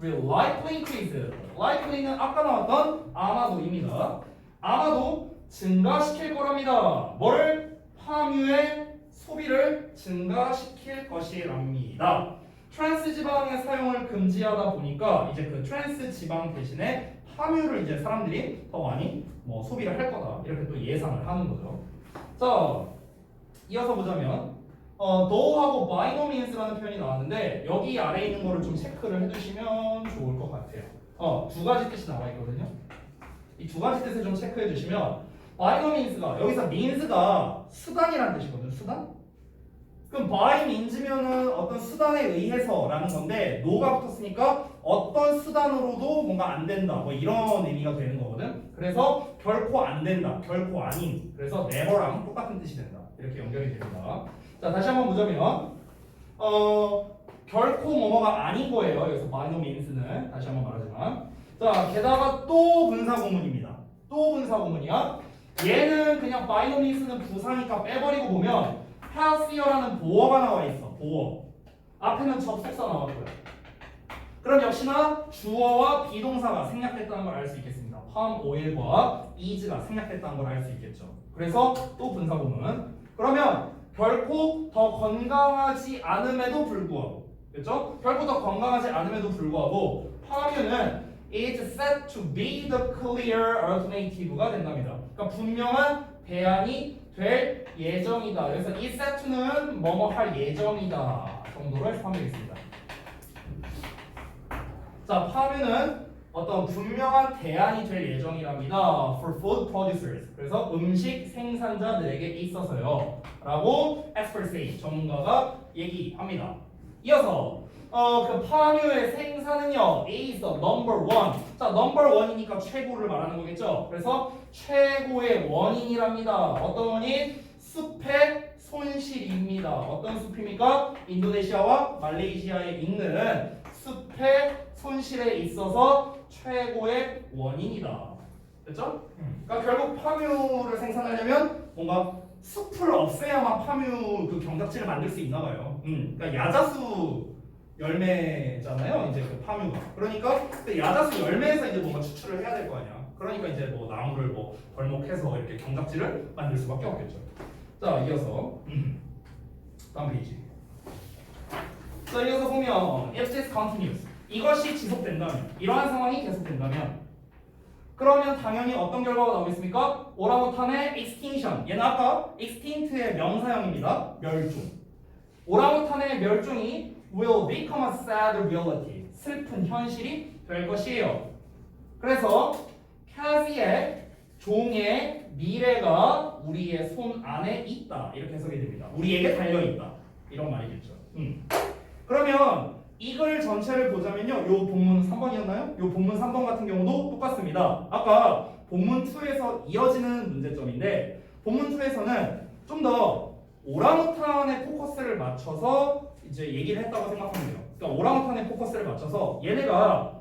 Speaker 1: will likely increase. likely는 아까 나왔던 아마도입니다. 아마도 증가시킬 거랍니다. 뭐를? 파뮤의 소비를 증가시킬 것이랍니다. 트랜스 지방의 사용을 금지하다 보니까 이제 그 트랜스 지방 대신에 파뮤를 이제 사람들이 더 많이 뭐 소비를 할 거다. 이렇게 또 예상을 하는 거죠. 자, 이어서 보자면 though하고 by no means라는 표현이 나왔는데 여기 아래에 있는 거를 좀 체크를 해주시면 좋을 것 같아요. 두 가지 뜻이 나와 있거든요. 이 두 가지 뜻을 좀 체크해 주시면 by no means가 여기서 means가 수단이라는 뜻이거든요. 수단? 그럼 by means면은 어떤 수단에 의해서라는 건데 no가 붙었으니까 어떤 수단으로도 뭔가 안 된다 뭐 이런 의미가 되는 거거든. 그래서 결코 안 된다, 결코 아닌. 그래서 never랑 똑같은 뜻이 된다. 이렇게 연결이 됩니다. 자 다시 한번 보자면 결코 뭐뭐가 아닌 거예요. 여기서 by no means는 다시 한번 말하지만 자 게다가 또 분사구문입니다. 또 분사구문이야. 얘는 그냥 by no means는 부사니까 빼버리고 보면 healthier라는 보어가 나와 있어. 보어. 앞에는 접속사 나왔고요. 그럼 역시나 주어와 비동사가 생략됐다는 걸 알 수 있겠습니다. palm oil과 is가 생략됐다는 걸 알 수 있겠죠. 그래서 또 분사구문. 그러면 결코 더 건강하지 않음에도 불구하고, 그렇죠? 결코 더 건강하지 않음에도 불구하고 파뮤는 is set to be the clear alternative가 된답니다. 그러니까 분명한 대안이 될 예정이다. 그래서 이 set to는 뭐뭐 할 예정이다 정도로 해석하면 되겠습니다. 자, 파뮤는 어떤 분명한 대안이 될 예정이랍니다. For food producers. 그래서 음식 생산자들에게 있어서요. 라고 experts say. 전문가가 얘기합니다. 이어서 그 파뮤의 생사는요 A is the number one. 자 number one이니까 최고를 말하는 거겠죠. 그래서 최고의 원인이랍니다. 어떤 원인? 숲의 손실입니다. 어떤 숲입니까? 인도네시아와 말레이시아에 있는 숲의 손실에 있어서 최고의 원인이다. 됐죠? 그러니까 결국 파뮤를 생산하려면 뭔가 숲을 없애야만 파뮤 그 경작지를 만들 수 있나 봐요. 그러니까 야자수 열매잖아요. 이제 그 파뮤가. 그러니까 그 야자수 열매에서 이제 뭔가 추출을 해야 될 거 아니야. 그러니까 이제 뭐 나무를 뭐 벌목해서 이렇게 경작지를 만들 수밖에 없겠죠. 자, 이어서 다음 페이지. 자, 이어서 보면 if this continues 이것이 지속된다면 이러한 상황이 계속된다면 그러면 당연히 어떤 결과가 나오겠습니까? 오랑우탄의 extinction 얘는 아까 extinct의 명사형입니다. 멸종. 오랑우탄의 멸종이 will become a sad reality 슬픈 현실이 될 것이에요. 그래서 캐시의 종의 미래가 우리의 손 안에 있다 이렇게 해석이 됩니다. 우리에게 달려 있다 이런 말이겠죠. 그러면 이걸 전체를 보자면요, 요 본문 3번이었나요? 요 본문 3번 같은 경우도 똑같습니다. 아까 본문 2에서 이어지는 문제점인데 본문 2에서는 좀 더 오랑우탄의 포커스를 맞춰서 이제 얘기를 했다고 생각하면 돼요. 그러니까 오랑우탄의 포커스를 맞춰서 얘네가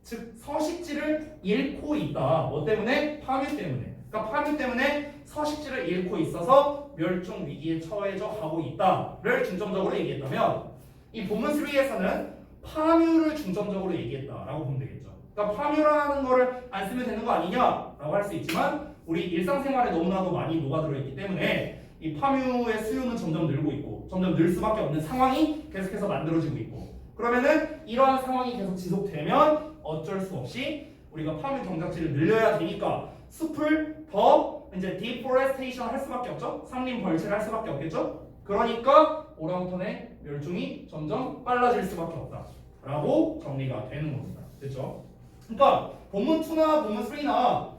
Speaker 1: 즉 서식지를 잃고 있다. 뭐 때문에? 파뮤 때문에. 그러니까 파뮤 때문에 서식지를 잃고 있어서 멸종 위기에 처해져 가고 있다를 중점적으로 얘기했다면 이 본문 3에서는 파뮤를 중점적으로 얘기했다라고 보면 되겠죠. 그러니까 파뮤라는 거를 안 쓰면 되는 거 아니냐라고 할 수 있지만 우리 일상생활에 너무나도 많이 녹아들어 있기 때문에 이 파뮤의 수요는 점점 늘고 있고 점점 늘 수밖에 없는 상황이 계속해서 만들어지고 있고 그러면은 이러한 상황이 계속 지속되면 어쩔 수 없이 우리가 파뮤 경작지를 늘려야 되니까 숲을 더 이제 디포레스테이션 할 수밖에 없죠. 산림 벌채를 할 수밖에 없겠죠. 그러니까 오랑우탄의 멸종이 점점 빨라질 수밖에 없다라고 정리가 되는 겁니다. 됐죠? 그러니까 본문 2나 본문 3나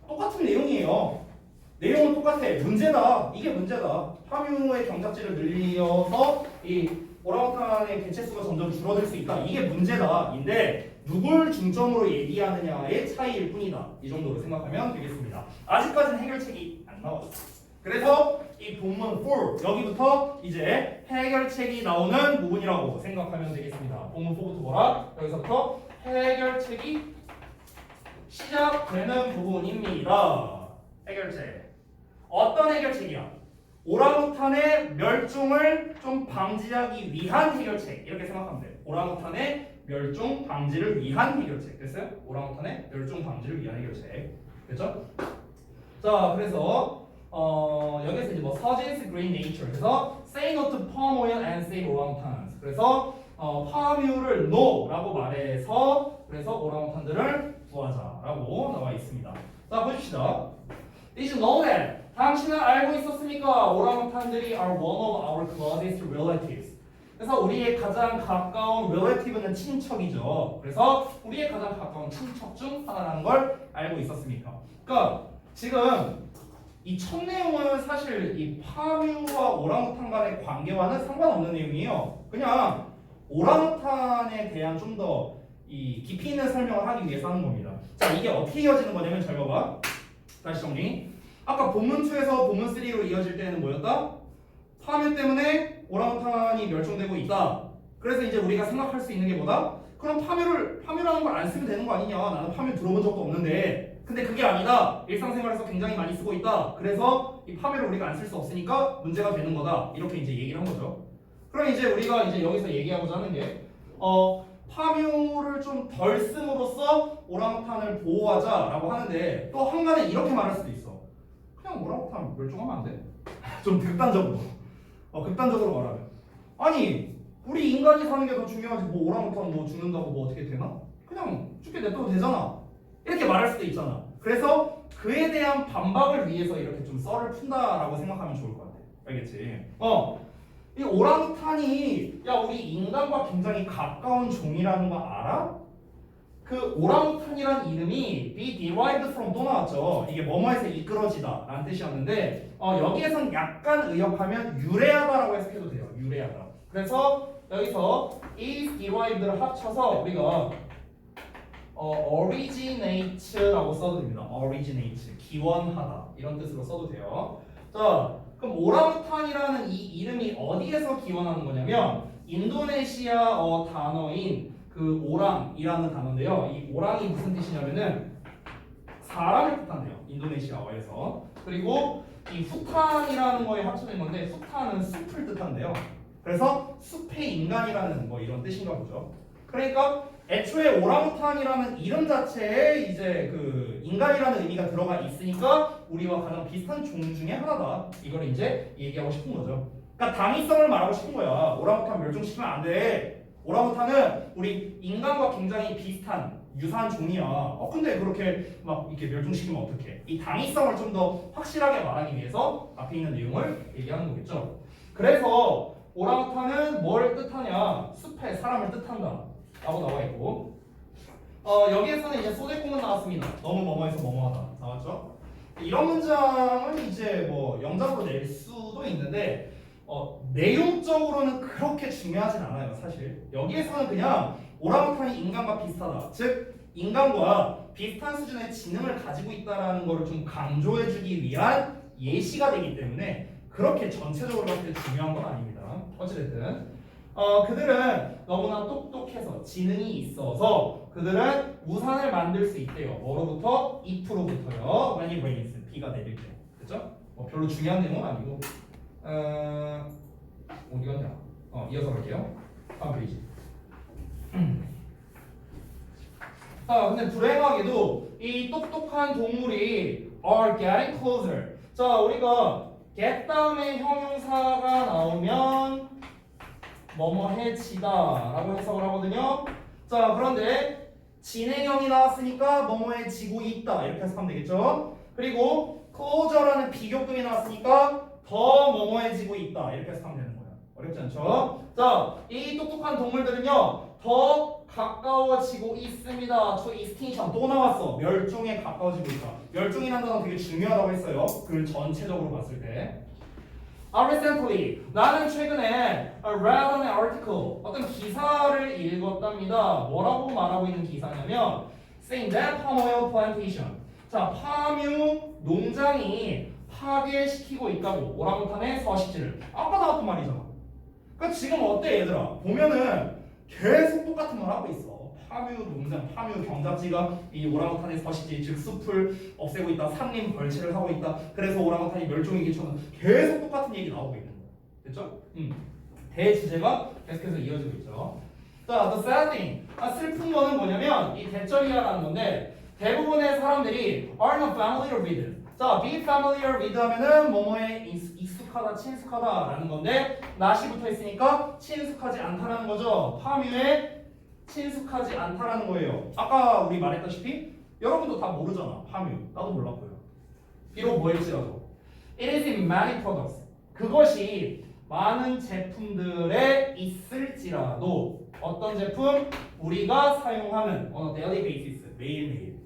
Speaker 1: 똑같은 내용이에요. 내용은 똑같아. 문제다. 이게 문제다. 파뮤의 경작지를 늘려서 이 오랑우탄의 개체수가 점점 줄어들 수 있다. 이게 문제다. 인데 누굴 중점으로 얘기하느냐의 차이일 뿐이다. 이 정도로 생각하면 되겠습니다. 아직까지는 해결책이 안 나왔어요. 그래서 이 본문 4 여기부터 이제 해결책이 나오는 부분이라고 생각하면 되겠습니다. 본문 4부터 뭐라? 여기서부터 해결책이 시작되는 부분입니다. 해결책. 어떤 해결책이야? 오랑우탄의 멸종을 좀 방지하기 위한 해결책 이렇게 생각하면 돼요. 오랑우탄의 멸종 방지를 위한 해결책 됐어요? 오랑우탄의 멸종 방지를 위한 해결책 됐죠? 자 그래서 여기서 이제 뭐 서진스 그린 네이처 그래서 say no to palm oil and save orangutans 그래서 파뮤를 no라고 말해서 그래서 오랑우탄들을 구하자라고 나와 있습니다. 자 보십시다. Did you know that? 당신은 알고 있었습니까? 오랑우탄들이 are one of our closest relatives. 그래서 우리의 가장 가까운 relative는 친척이죠. 그래서 우리의 가장 가까운 친척 중 하나라는 걸 알고 있었습니까? 그러니까 지금 이 첫 내용은 사실 이 파뮤와 오랑우탄 간의 관계와는 상관없는 내용이에요. 그냥 오랑우탄에 대한 좀 더 이 깊이 있는 설명을 하기 위해서 하는 겁니다. 자 이게 어떻게 이어지는 거냐면 잘 봐봐. 다시 정리. 아까 본문 2에서 본문 3로 이어질 때는 뭐였다? 파뮤 때문에 오랑우탄이 멸종되고 있다. 그래서 이제 우리가 생각할 수 있는 게 뭐다? 그럼 파뮤라는 걸 안 쓰면 되는 거 아니냐? 나는 파뮤 들어본 적도 없는데. 근데 그게 아니다. 일상생활에서 굉장히 많이 쓰고 있다. 그래서 이 파뮤를 우리가 안 쓸 수 없으니까 문제가 되는 거다. 이렇게 이제 얘기를 한 거죠. 그럼 이제 우리가 이제 여기서 얘기하고자 하는 게 파뮤를 좀 덜 씀으로써 오랑우탄을 보호하자라고 하는데 또 한간에 이렇게 말할 수도 있어. 그냥 오랑우탄 멸종하면 안 돼? 좀 극단적으로. 극단적으로 말하면. 아니 우리 인간이 사는 게 더 중요하지 뭐 오랑우탄 뭐 죽는다고 뭐 어떻게 되나? 그냥 죽게 냅둬도 되잖아. 이렇게 말할 수도 있잖아. 그래서 그에 대한 반박을 위해서 이렇게 좀 썰을 푼다라고 생각하면 좋을 것 같아. 알겠지? 이 오랑우탄이 야 우리 인간과 굉장히 가까운 종이라는 거 알아? 그 오랑우탄이란 이름이 be derived from 또 나왔죠. 이게 뭐뭐에서 이끌어지다 라는 뜻이었는데 여기에선 약간 의역하면 유래하다라고 해석해도 돼요. 유래하다. 그래서 여기서 is derived를 합쳐서 우리가 originate라고 써도 됩니다. originate, 기원하다 이런 뜻으로 써도 돼요. 자, 그럼 오랑우탄이라는 이 이름이 어디에서 기원하는 거냐면 인도네시아어 단어인 그 오랑이라는 단어인데요. 이 오랑이 무슨 뜻이냐면은 사람을 뜻한대요. 인도네시아어에서. 그리고 이 후탄이라는 거에 합쳐진 건데 후탄은 숲을 뜻한대요. 그래서 숲의 인간이라는 뭐 이런 뜻인가 보죠. 그러니까 애초에 오랑우탄이라는 이름 자체에 이제 그 인간이라는 의미가 들어가 있으니까 우리와 가장 비슷한 종 중에 하나다. 이걸 이제 얘기하고 싶은 거죠. 그러니까 당위성을 말하고 싶은 거야. 오랑우탄 멸종시키면 안 돼. 오랑우탄은 우리 인간과 굉장히 비슷한 유사한 종이야. 근데 그렇게 막 이렇게 멸종시키면 어떡해? 이 당위성을 좀 더 확실하게 말하기 위해서 앞에 있는 내용을 얘기하는 거겠죠. 그래서 오랑우탄은 뭘 뜻하냐? 숲의 사람을 뜻한다 라고 나와 있고 여기에서는 이제 소제공은 나왔습니다. 너무 뭐뭐해서 뭐뭐하다 나왔죠? 이런 문장은 이제 뭐 영작으로 낼 수도 있는데 내용적으로는 그렇게 중요하진 않아요. 사실 여기에서는 그냥 오랑우탄이 인간과 비슷하다, 즉 인간과 비슷한 수준의 지능을 가지고 있다는 것을 좀 강조해주기 위한 예시가 되기 때문에 그렇게 전체적으로 봤을 때 중요한 건 아닙니다. 어찌됐든 그들은 너무나 똑똑해서 지능이 있어서 그들은 우산을 만들 수 있대요. 뭐로부터? if로부터요. when it rains, 비가 내릴 때. 그렇죠? 별로 중요한 내용은 아니고 어디 갔냐? 이어서 갈게요. 다음 페이지. 자, 근데 불행하게도 이 똑똑한 동물이 are getting closer. 자, 우리가 get 다음에 형용사가 나오면 뭐뭐해지다 라고 해석을 하거든요. 자, 그런데 진행형이 나왔으니까 뭐뭐해지고 있다 이렇게 해석하면 되겠죠. 그리고 closer라는 비교급이 나왔으니까 더 뭐뭐해지고 있다 이렇게 해석하면 되는 거예요. 어렵지 않죠? 자, 이 똑똑한 동물들은요 더 가까워지고 있습니다. to extinction 또 나왔어. 멸종에 가까워지고 있다. 멸종이라는 단어 되게 중요하다고 했어요. 글 전체적으로 봤을 때. Recently, 나는 최근에 read an article, 어떤 기사를 읽었답니다. 뭐라고 말하고 있는 기사냐면 saying that palm oil plantation, 자, 파뮤 농장이 파괴시키고 있다고 오랑우탄의 서식지를. 아까 나왔던 말이잖아. 그러니까 지금 어때 얘들아? 보면은 계속 똑같은 말 하고 있어. 파뮤 농장, 파뮤 경작지가 이 오랑우탄의 서식지, 즉 숲을 없애고 있다. 산림 벌채를 하고 있다. 그래서 오랑우탄이 멸종위기처럼 계속 똑같은 얘기 나오고 있는 거야. 됐죠? 대주제가 계속해서 이어지고 있죠. 자, the sad thing. 슬픈 거는 뭐냐면 이 대절이라는 건데 대부분의 사람들이 are not familiar with. 자, be familiar with 하면은 뭐뭐에 익숙하다, 친숙하다라는 건데 not이 붙어 있으니까 친숙하지 않다라는 거죠. 파뮤에 친숙하지 않다라는 거예요. 아까 우리 말했다시피 여러분도 다 모르잖아. 파뮤. 나도 몰랐고요. 비록 뭐일지라도 it is in many products. 그것이 많은 제품들에 있을지라도 어떤 제품? 우리가 사용하는 on a daily basis. 매일매일.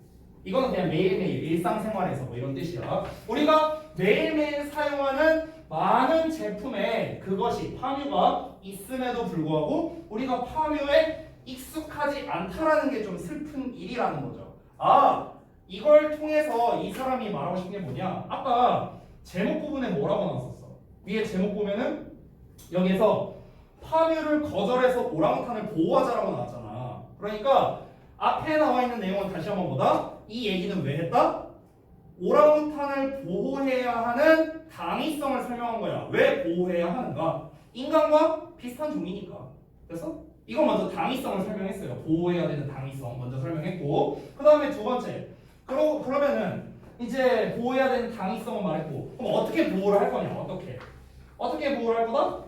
Speaker 1: 이거는 그냥 매일매일 일상생활에서 뭐 이런 뜻이야. 우리가 매일매일 사용하는 많은 제품에 그것이 파뮤가 있음에도 불구하고 우리가 파뮤에 익숙하지 않다라는 게 좀 슬픈 일이라는 거죠. 이걸 통해서 이 사람이 말하고 싶은 게 뭐냐? 아까 제목 부분에 뭐라고 나왔었어? 위에 제목 보면은 여기에서 파뮤를 거절해서 오랑우탄을 보호하자라고 나왔잖아. 그러니까 앞에 나와 있는 내용은 다시 한번 보다. 이 얘기는 왜 했다? 오랑우탄을 보호해야 하는 당위성을 설명한 거야. 왜 보호해야 하는가? 인간과 비슷한 종이니까. 그래서 이거 먼저 당위성을 설명했어요. 보호해야 되는 당위성 먼저 설명했고, 그 다음에 두 번째. 그러면은 이제 보호해야 되는 당위성을 말했고, 그럼 어떻게 보호를 할 거냐? 어떻게 보호를 할 거다?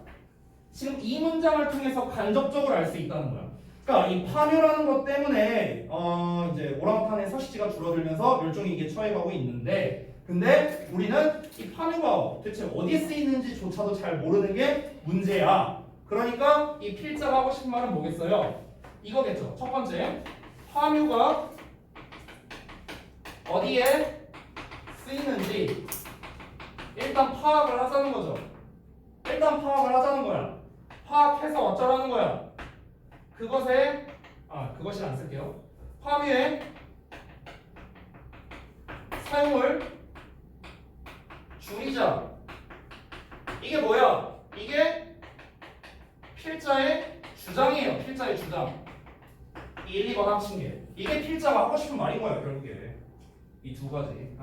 Speaker 1: 지금 이 문장을 통해서 간접적으로 알 수 있다는 거야. 그러니까 이 파묘라는 것 때문에 이제 오랑우탄의 서식지가 줄어들면서 멸종위기에 처해가고 있는데, 근데 우리는 이 파묘가 대체 어디에 쓰이는지조차도 잘 모르는 게 문제야. 그러니까 이 필자가 하고 싶은 말은 뭐겠어요? 이거겠죠. 첫 번째, 파묘가 어디에 쓰이는지 일단 파악을 하자는 거죠. 일단 파악을 하자는 거야. 파악해서 어쩌라는 거야? 그것이 안 쓸게요. 파뮤의 사용을 줄이자. 이게 뭐야? 이게 필자의 주장이에요. 필자의 주장. 1, 2번 합친 게. 이게 필자가 하고 싶은 말인 거야, 결국에. 이 두 가지.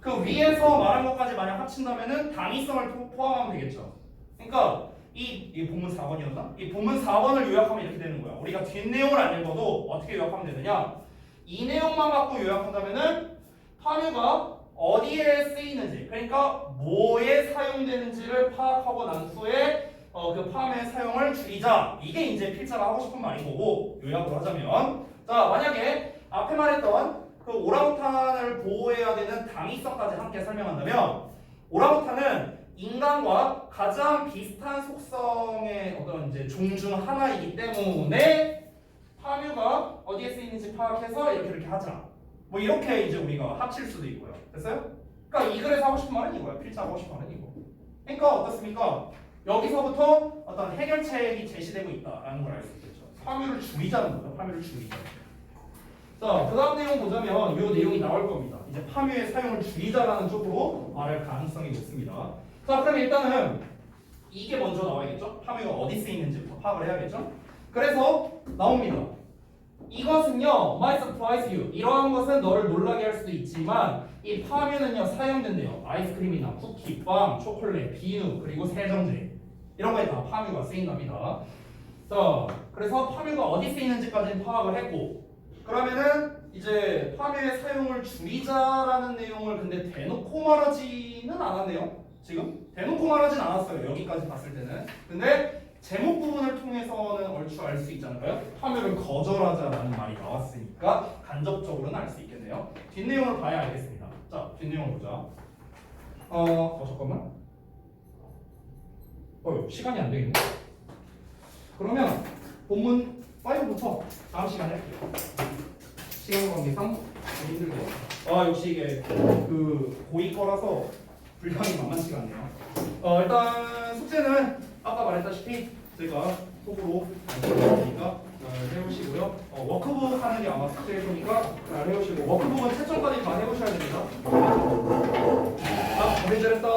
Speaker 1: 그 위에서 말한 것까지 만약 합친다면은 당위성을 포함하면 되겠죠. 그러니까 이 본문 4번이었나? 이 본문 4번을 요약하면 이렇게 되는 거야. 우리가 뒷내용을 안 읽어도 어떻게 요약하면 되느냐? 이 내용만 갖고 요약한다면은 파뮤가 어디에 쓰이는지, 그러니까 뭐에 사용되는지를 파악하고 난 후에 그 파뮤의 사용을 줄이자. 이게 이제 필자가 하고 싶은 말인 거고, 요약을 하자면, 자, 만약에 앞에 말했던 그 오랑우탄을 보호해야 되는 당위성까지 함께 설명한다면, 오랑우탄은 인간과 가장 비슷한 속성의 어떤 이제 종 중 하나이기 때문에 파뮤가 어디에 쓰이는지 파악해서 이렇게 하자. 뭐 이렇게 이제 우리가 합칠 수도 있고요. 됐어요? 그러니까 이 글에서 하고 싶은 말은 이거야. 필자 하고 싶은 말은 이거. 그러니까 어떻습니까? 여기서부터 어떤 해결책이 제시되고 있다라는 걸 알 수 있겠죠. 파뮤를 줄이자는 거죠. 파뮤를 줄이자. 자, 그 다음 내용 보자면 이 내용이 나올 겁니다. 이제 파뮤의 사용을 줄이자라는 쪽으로 말할 가능성이 높습니다. 자, 그럼 일단은 이게 먼저 나와야겠죠? 파뮤가 어디 쓰이는지부터 파악을 해야겠죠? 그래서 나옵니다. 이것은요, might surprise you. 이러한 것은 너를 놀라게 할 수도 있지만 이 파뮤는요 사용된대요. 아이스크림이나 쿠키, 빵, 초콜릿, 비누, 그리고 세정제 이런 거에 다 파뮤가 쓰인답니다. 자, 그래서 파뮤가 어디 쓰이는지까지는 파악을 했고, 그러면은 이제 파뮤의 사용을 줄이자라는 내용을 근데 대놓고 말하지는 않았네요. 지금 대놓고 말하진 않았어요. 여기까지 봤을 때는. 근데 제목 부분을 통해서는 얼추 알 수 있지 않을까요? 파뮤를 거절하자라는 말이 나왔으니까 간접적으로는 알 수 있겠네요. 뒷내용을 봐야 알겠습니다. 자, 뒷내용을 보자. 잠깐만. 시간이 안 되겠네. 그러면 본문 5부터 다음 시간에 할게요. 시간 관계상 좀 힘들게. 역시 이게 그 고2 거라서 분량이 만만치가 않네요. 일단 숙제는 아까 말했다시피 제가 속으로 안써드리니까 해보시고요. 워크북 하는 게 아마 숙제일 거니까 잘 해보시고, 워크북은 채점까지 다 해보셔야 됩니다. 자, 고생 잘했다.